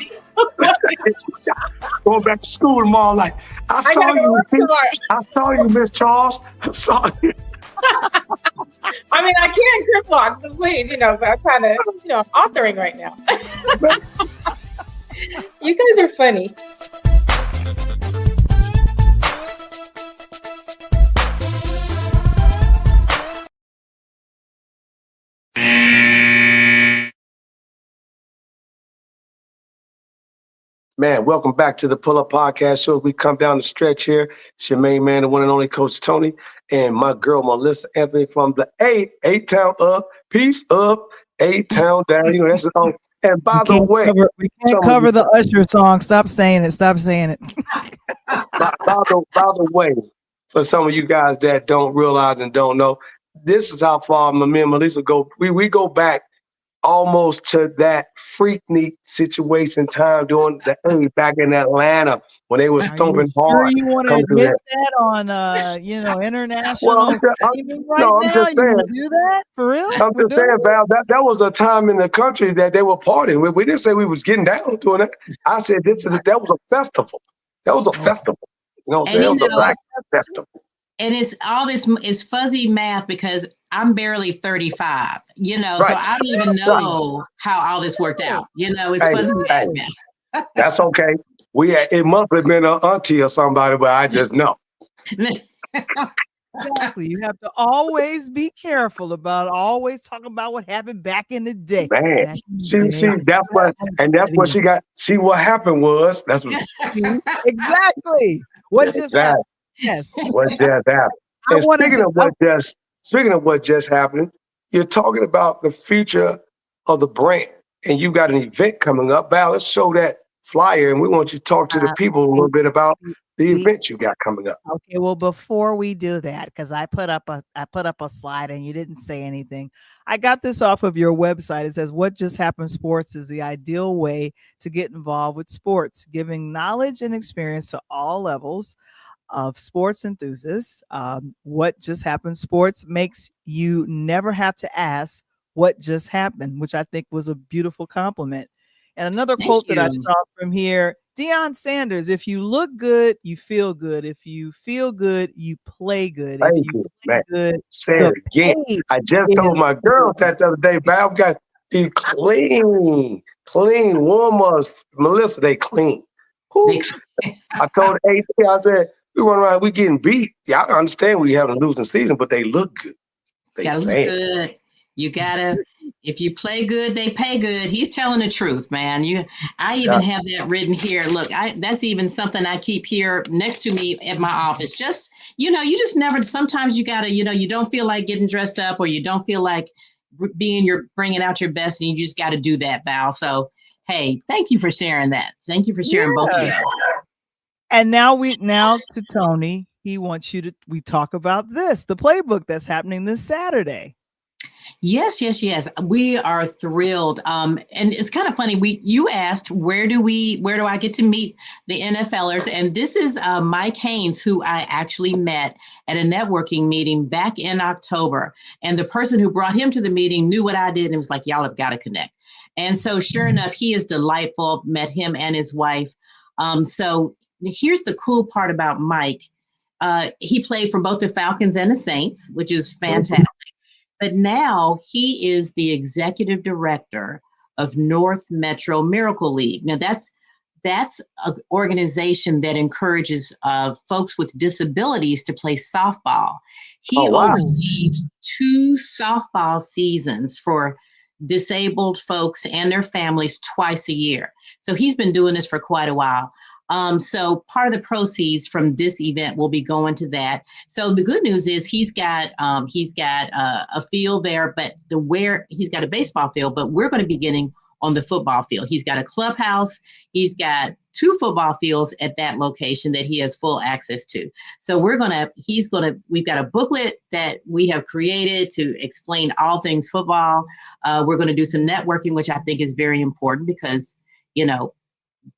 Going back to school tomorrow, like, I saw you, Miss Charles. I saw you. I mean, I can crip walk, so please, but I'm kind of, I'm authoring right now. You guys are funny. Man, welcome back to the Pull Up Podcast Show. We come down the stretch here. It's your main man, the one and only Coach Tony, and my girl, Melissa Anthony from the A-Town up, peace up, A-Town down. That's it. And by the way, we can't cover the Usher song. Stop saying it. Stop saying it. by the way, for some of you guys that don't realize and don't know, this is how far me and Melissa go. We go back almost to that Freaknik situation time during the A back in Atlanta when they were stomping hard. Sure you want to admit that on international? Well, I'm just saying. Do that for real? I'm just saying, Val. That was a time in the country that they were partying. We didn't say we was getting down doing that. I said that was a festival. That was a festival. You know what I'm saying? It was a black festival. And it's all this is fuzzy math because I'm barely 35, right. So I don't even know how all this worked out. It's fuzzy math. That's okay. It must have been an auntie or somebody, but I just know. Exactly. You have to always be careful about always talking about what happened back in the day. Man, see, that's what she got. See, what happened was that's what exactly what just happened. Yes. What just happened? And speaking of what just happened, you're talking about the future of the brand, and you got an event coming up. Val, let's show that flyer, and we want you to talk to the people a little bit about the event you got coming up. Okay, well, before we do that, because I put up a slide and you didn't say anything. I got this off of your website. It says, "What Just Happened Sports is the ideal way to get involved with sports, giving knowledge and experience to all levels of sports enthusiasts. What Just Happened Sports makes you never have to ask what just happened," which I think was a beautiful compliment. And another quote that I saw from here, Deion Sanders: "If you look good, you feel good. If you feel good, you play good. If you play good, say it again." I just told my girl that the other day, Val, got the clean warm-ups. Melissa, they clean. I told AP, I said, we run around, we getting beat. Yeah, I understand we having a losing season, but they look good. They gotta look good. You gotta If you play good, they pay good. He's telling the truth, man. I even have that written here. Look, that's even something I keep here next to me at my office. Just, you just never, sometimes you gotta, you don't feel like getting dressed up, or you don't feel like bringing out your best, and you just got to do that, Val. So, hey, thank you for sharing that. Thank you for sharing both of those. And now to Tony, he wants we talk about the playbook that's happening this Saturday. Yes. We are thrilled. And it's kind of funny. You asked, where do I get to meet the NFLers? And this is Mike Haynes, who I actually met at a networking meeting back in October. And the person who brought him to the meeting knew what I did and was like, y'all have got to connect. And so sure enough, he is delightful. Met him and his wife. So here's the cool part about Mike. He played for both the Falcons and the Saints, which is fantastic. But now he is the executive director of North Metro Miracle League. Now that's an organization that encourages folks with disabilities to play softball. He oversees 2 softball seasons for disabled folks and their families twice a year. So he's been doing this for quite a while. So part of the proceeds from this event will be going to that. So the good news is he's got a field there, but he's got a baseball field, but we're going to be getting on the football field. He's got a clubhouse. He's got 2 football fields at that location that he has full access to. So we've got a booklet that we have created to explain all things football. We're going to do some networking, which I think is very important because,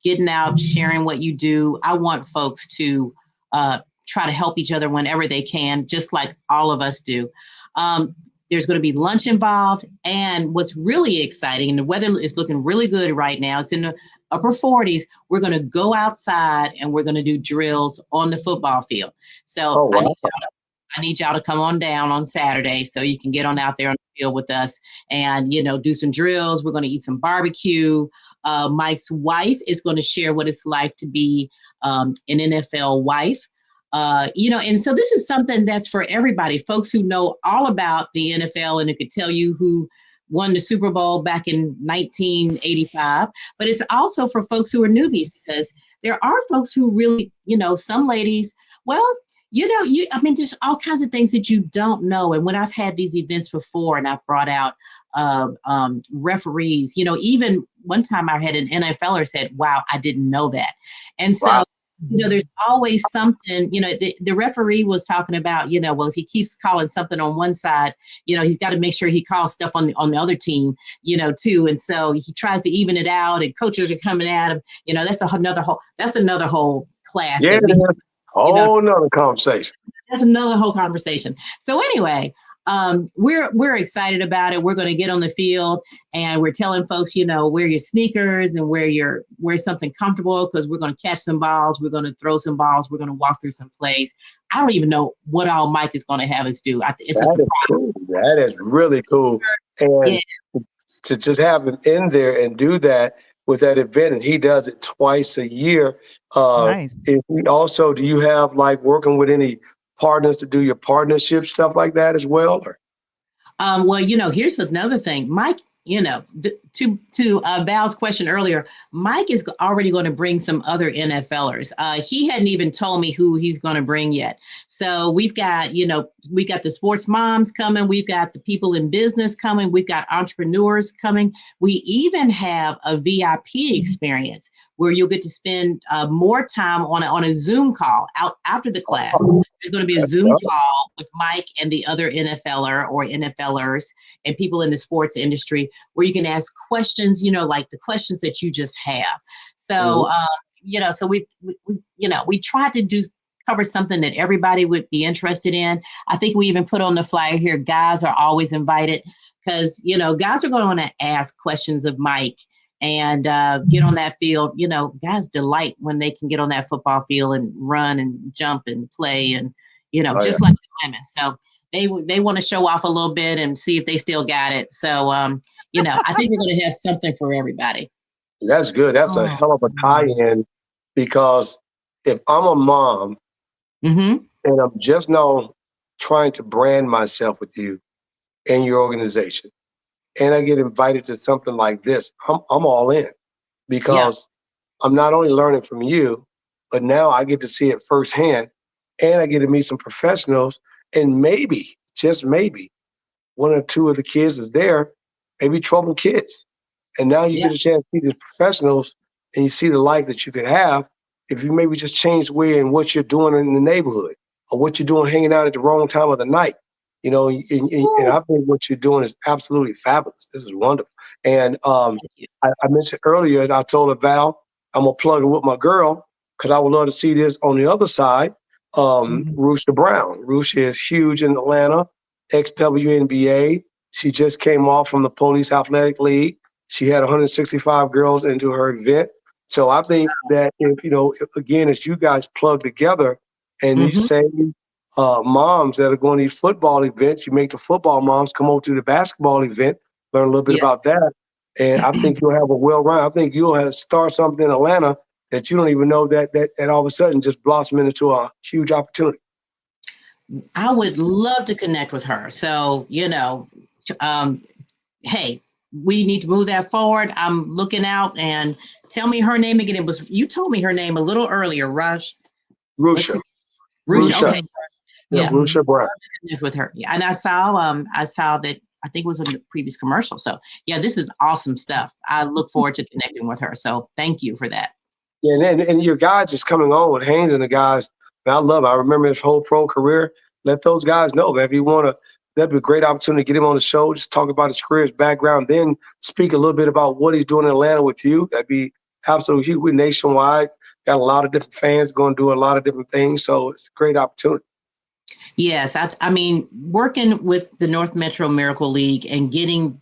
getting out, sharing what you do. I want folks to try to help each other whenever they can, just like all of us do. There's going to be lunch involved. And what's really exciting, and the weather is looking really good right now, it's in the upper 40s. We're going to go outside and we're going to do drills on the football field. So I need y'all to come on down on Saturday so you can get on out there on the field with us and, do some drills. We're going to eat some barbecue. Mike's wife is going to share what it's like to be an NFL wife. And so this is something that's for everybody, folks who know all about the NFL and who could tell you who won the Super Bowl back in 1985. But it's also for folks who are newbies, because there are folks who really, some ladies, there's all kinds of things that you don't know. And when I've had these events before and I've brought out referees, even one time I had an NFLer said, wow, I didn't know that. And so, there's always something, the referee was talking about, if he keeps calling something on one side, he's got to make sure he calls stuff on the other team, too. And so he tries to even it out, and coaches are coming at him. That's another whole class. Yeah. Another conversation. That's another whole conversation. So anyway, we're excited about it. We're going to get on the field and we're telling folks, wear your sneakers and wear something comfortable, because we're going to catch some balls. We're going to throw some balls. We're going to walk through some plays. I don't even know what all Mike is going to have us do. It's a surprise. Cool. That is really cool. And to just have him in there and do that with that event, and he does it twice a year. Nice. Do you have working with any partners to do your partnership stuff like that as well? Or? Here's another thing, Mike. To Val's question earlier, Mike is already going to bring some other NFLers. He hadn't even told me who he's going to bring yet. So we've got the sports moms coming. We've got the people in business coming. We've got entrepreneurs coming. We even have a VIP experience where you'll get to spend more time on a Zoom call after the class. There's going to be a Zoom call with Mike and the other NFLer or NFLers and people in the sports industry, where you can ask questions, like the questions that you just have. So, so we tried to cover something that everybody would be interested in. I think we even put on the flyer here, guys are always invited, because, guys are going to ask questions of Mike and get on that field. Guys delight when they can get on that football field and run and jump and play and, like the women. So they want to show off a little bit and see if they still got it. So, I think we're going to have something for everybody. That's good. That's a hell of a tie-in, because if I'm a mom and I'm just now trying to brand myself with you and your organization, and I get invited to something like this, I'm all in, because I'm not only learning from you, but now I get to see it firsthand, and I get to meet some professionals, and maybe, just maybe, one or two of the kids is there, maybe troubled kids. And now you get a chance to see these professionals, and you see the life that you could have if you maybe just change the way and what you're doing in the neighborhood, or what you're doing hanging out at the wrong time of the night. You know, and I think what you're doing is absolutely fabulous. This is wonderful. And I mentioned earlier, and I told Val, I'm going to plug it with my girl, because I would love to see this on the other side. Rusha Brown. Rusha is huge in Atlanta, ex-WNBA. She just came off from the Police Athletic League. She had 165 girls into her event. So I think that if again, as you guys plug together and these same moms that are going to these football events, you make the football moms come over to the basketball event, learn a little bit about that. And I think you'll have a well-rounded, I think you'll start something in Atlanta that you don't even know that all of a sudden just blossom into a huge opportunity. I would love to connect with her. So, hey, we need to move that forward. I'm looking out, and tell me her name again. You told me her name a little earlier, Rusha. Rusha. Okay. Yeah, Rusha Brown. Connect with her. Yeah, and I saw that, I think it was in the previous commercial. So yeah, this is awesome stuff. I look forward to connecting with her. So thank you for that. Yeah, and your guys is coming on with Haynes and the guys. Man, I love it. I remember his whole pro career. Let those guys know, man. If you want to, that'd be a great opportunity to get him on the show. Just talk about his career, his background, then speak a little bit about what he's doing in Atlanta with you. That'd be absolutely huge. We're nationwide. Got a lot of different fans going to do a lot of different things. So it's a great opportunity. Yes. I mean, working with the North Metro Miracle League and getting,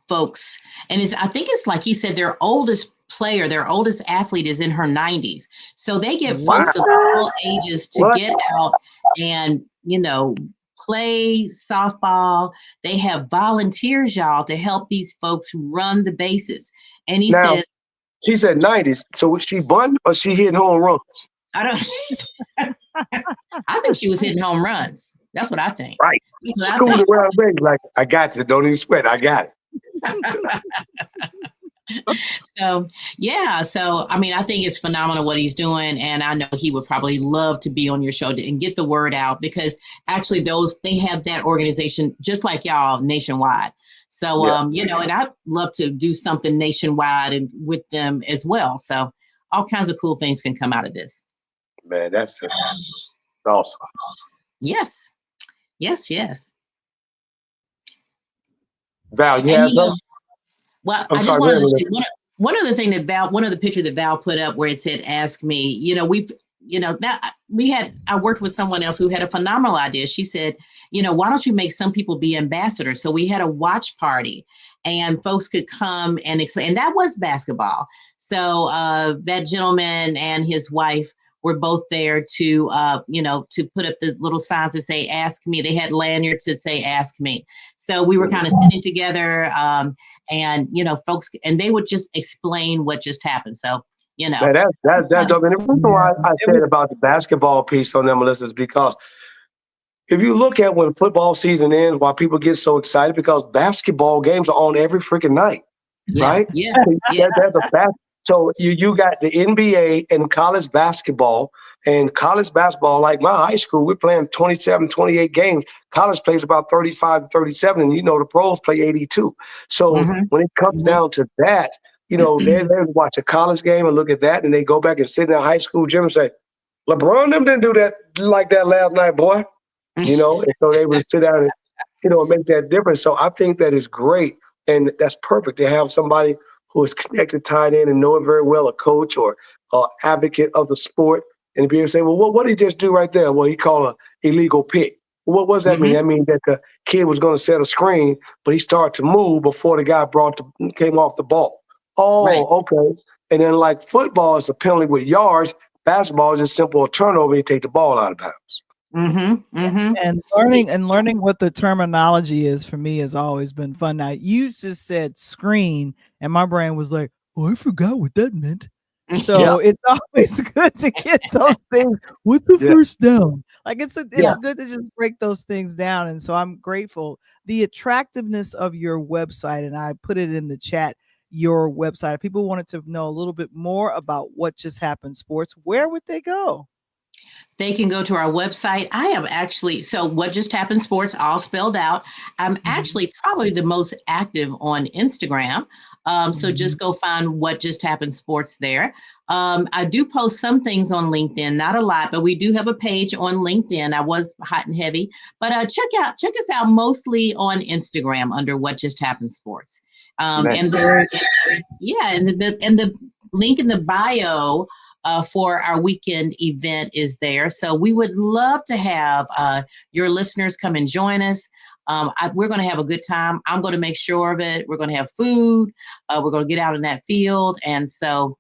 folks, and I think it's like he said, their oldest athlete is in her 90s. So they get folks of all ages to get out and, play softball. They have volunteers, y'all, to help these folks run the bases. And he says, she said 90s. So was she bunt or she hitting home runs? I think she was hitting home runs. That's what I think. Right. School around the like, I got you. Don't even sweat. I got it. So, yeah. So, I mean, I think it's phenomenal what he's doing. And I know he would probably love to be on your show and get the word out, because actually they have that organization just like y'all nationwide. So, and I'd love to do something nationwide and with them as well. So all kinds of cool things can come out of this. Man, that's just awesome. Yes. Yes, yes. Val, you have something? Well, I just wanted to say one other thing one of the picture that Val put up where it said, ask me, I worked with someone else who had a phenomenal idea. She said, why don't you make some people be ambassadors? So we had a watch party and folks could come and explain, and that was basketball. So that gentleman and his wife were both there to put up the little signs that say, ask me. They had lanyards that say, ask me. So we were kind of sitting together and, folks, and they would just explain what just happened. So, Man, that's dope. And the reason why I said about the basketball piece on them, Melissa, is because if you look at when football season ends, why people get so excited, because basketball games are on every freaking night, right? Yeah. That's a fact. So you got the NBA and college basketball, and college basketball, like my high school, we're playing 27, 28 games. College plays about 35 to 37, and the pros play 82. So when it comes down to that, they watch a college game and look at that, and they go back and sit in their high school gym and say, LeBron them didn't do that like that last night, boy. And so they would sit down and, make that difference. So I think that is great, and that's perfect to have somebody who is connected, tied in, and know it very well, a coach or advocate of the sport, and be able to say, well, what did he just do right there? Well, he called an illegal pick. Well, what does that mean? That means that the kid was going to set a screen, but he started to move before the guy came off the ball. Oh, right. Okay. And then like football is a penalty with yards. Basketball is just simple a turnover and you take the ball out of bounds. And learning what the terminology is for me has always been fun. Now you just said screen, and my brain was like, "Oh, I forgot what that meant." So it's always good to get those things with the first down. Like it's good to just break those things down. And so I'm grateful. The attractiveness of your website, and I put it in the chat, your website. If people wanted to know a little bit more about What Just Happened Sports, where would they go? They can go to our website. I am actually, so What Just Happened Sports, all spelled out. I'm actually probably the most active on Instagram. So just go find What Just Happened Sports there. I do post some things on LinkedIn, not a lot, but we do have a page on LinkedIn. I was hot and heavy, but check us out mostly on Instagram under What Just Happened Sports. And the link in the bio for our weekend event is there. So we would love to have your listeners come and join us. We're going to have a good time. I'm going to make sure of it. We're going to have food. We're going to get out in that field. And so,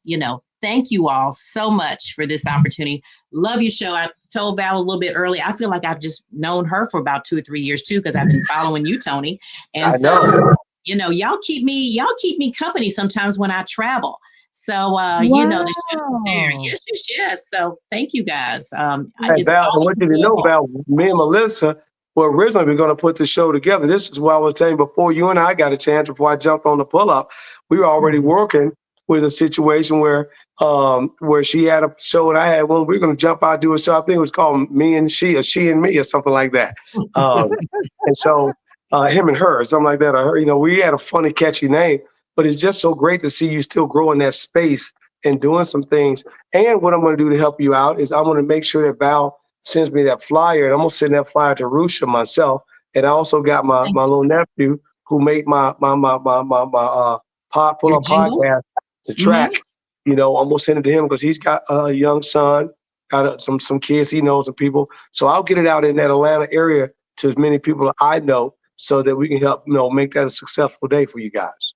thank you all so much for this opportunity. Love your show. I told Val a little bit early. I feel like I've just known her for about 2 or 3 years too, because I've been following you, Tony. And y'all keep me company sometimes when I travel. So, the show there. Yes. So thank you guys. Hey, Val, I want you to know, Val, me and Melissa were originally going to put the show together. This is what I was saying before you and I got a chance, before I jumped on the pull-up. We were already working with a situation where she had a show and I had one. We were going to jump out, do a show. I think it was called Me and She, or She and Me, or something like that. And so him and her, something like that. Or her, we had a funny, catchy name. But it's just so great to see you still grow in that space and doing some things. And what I'm going to do to help you out is I'm going to make sure that Val sends me that flyer, and I'm going to send that flyer to Rusha myself. And I also got my little nephew who made my pull-up podcast, the track. I'm going to send it to him because he's got a young son, got some kids he knows and people. So I'll get it out in that Atlanta area to as many people I know so that we can help, make that a successful day for you guys.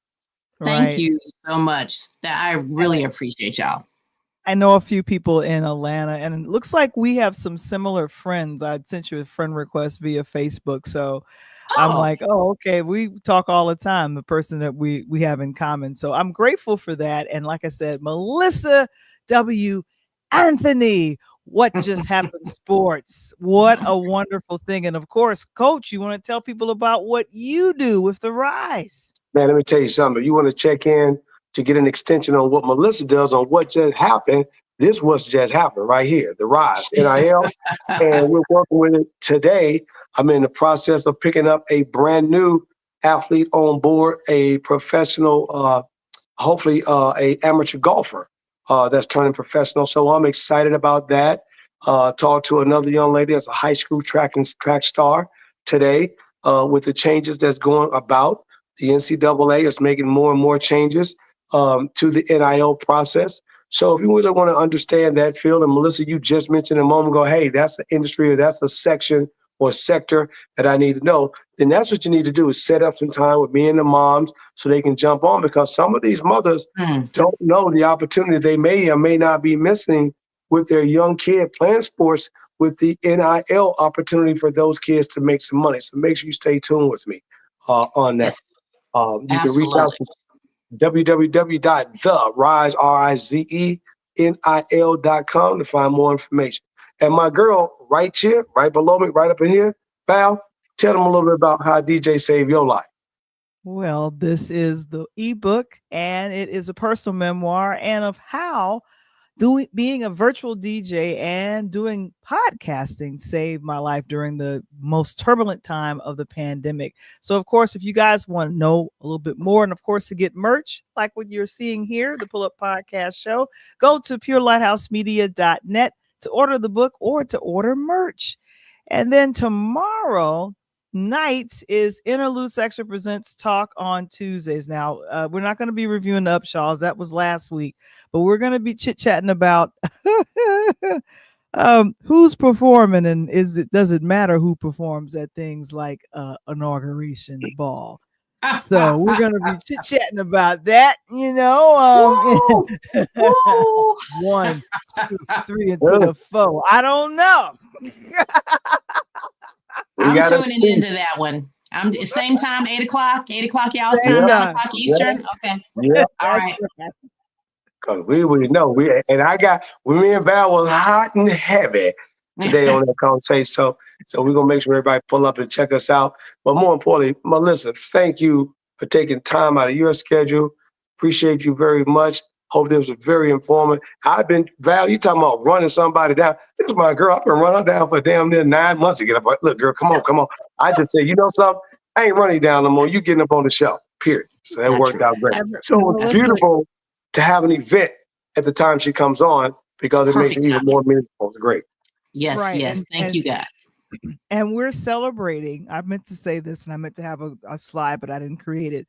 Thank you so much. I really appreciate y'all. I know a few people in Atlanta, and it looks like we have some similar friends. I'd sent you a friend request via Facebook. So I'm like, okay, we talk all the time, the person that we have in common. So I'm grateful for that. And like I said, Melissa W. Anthony, What Just Happened Sports. What a wonderful thing. And of course, Coach, you want to tell people about what you do with the Rise. Man, let me tell you something. If you want to check in to get an extension on what Melissa does on What Just Happened, this was just happened right here, the Rise, NIL. And we're working with it today. I'm in the process of picking up a brand new athlete on board, a professional, hopefully a amateur golfer that's turning professional. So I'm excited about that. Talked to another young lady that's a high school track star today with the changes that's going about. The NCAA is making more and more changes to the NIL process. So if you really want to understand that field, and Melissa, you just mentioned a moment ago, hey, that's the industry or that's the section or sector that I need to know, then that's what you need to do is set up some time with me and the moms so they can jump on, because some of these mothers don't know the opportunity they may or may not be missing with their young kid playing sports with the NIL opportunity for those kids to make some money. So make sure you stay tuned with me on that. Yes. You can reach out to www.therisenil.com to find more information. And my girl, right here, right below me, right up in here, Val, tell them a little bit about how DJ saved your life. Well, this is the ebook, and it is a personal memoir and of how being a virtual DJ and doing podcasting saved my life during the most turbulent time of the pandemic. So, of course, if you guys want to know a little bit more, and of course, to get merch like what you're seeing here, the Pull Up Podcast Show, go to purelightshousemedia.net to order the book or to order merch. And then tomorrow night is Interludes Extra Presents Talk on Tuesdays. Now, we're not going to be reviewing the Upshaws. That was last week. But we're going to be chit-chatting about who's performing, and does it matter who performs at things like inauguration ball. So we're going to be chit-chatting about that, 1, 2, 3, until the 4. I don't know. I'm tuning into that one. I'm same time, 8 o'clock y'all's time, 9 o'clock Eastern. Okay. Yeah. All right. Cause we know and when me and Val was hot and heavy today on that conversation. So we're gonna make sure everybody pull up and check us out. But more importantly, Melissa, thank you for taking time out of your schedule. Appreciate you very much. Hope this was very informative. Val, you talking about running somebody down. This is my girl. I've been running her down for damn near 9 months to get up. Look, girl, come on. I just said, you know something? I ain't running down no more. You getting up on the shelf, period. So that worked out great. So it's beautiful to have an event at the time she comes on because it makes it even more meaningful. It's great. Yes, Right. yes. Thank you, guys. And we're celebrating. I meant to say this and I meant to have a slide, but I didn't create it.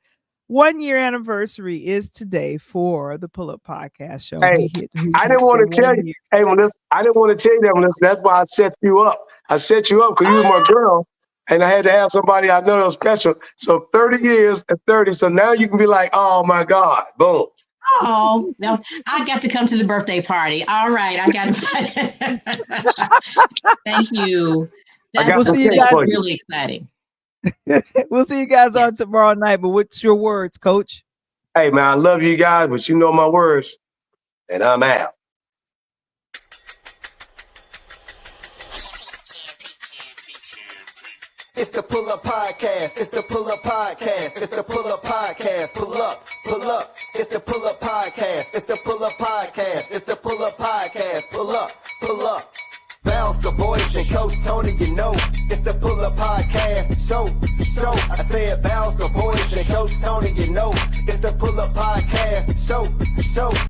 1 year anniversary is today for the Pull Up Podcast Show. Hey, I didn't want to tell you. Hey, Melissa, I didn't want to tell you that, Melissa. That's why I set you up. I set you up because you were my girl. And I had to have somebody I know was special. So 30 years and 30. So now you can be like, oh my God, boom. Oh, no, I got to come to the birthday party. All right, I got to. Thank you. That's really exciting. We'll see you guys on tomorrow night. But what's your words, Coach? Hey, man, I love you guys, but you know my words. And I'm out. It's the Pull Up Podcast. It's the Pull Up Podcast. It's the Pull Up Podcast. Pull up, pull up. It's the Pull Up Podcast. It's the Pull Up Podcast. It's the Pull Up Podcast. Pull up, pull up. Bounce the boys and Coach Tony, you know. It's the Pull Up Podcast. Show. I said bounce the boys and Coach Tony, you know. It's the Pull Up Podcast. Show.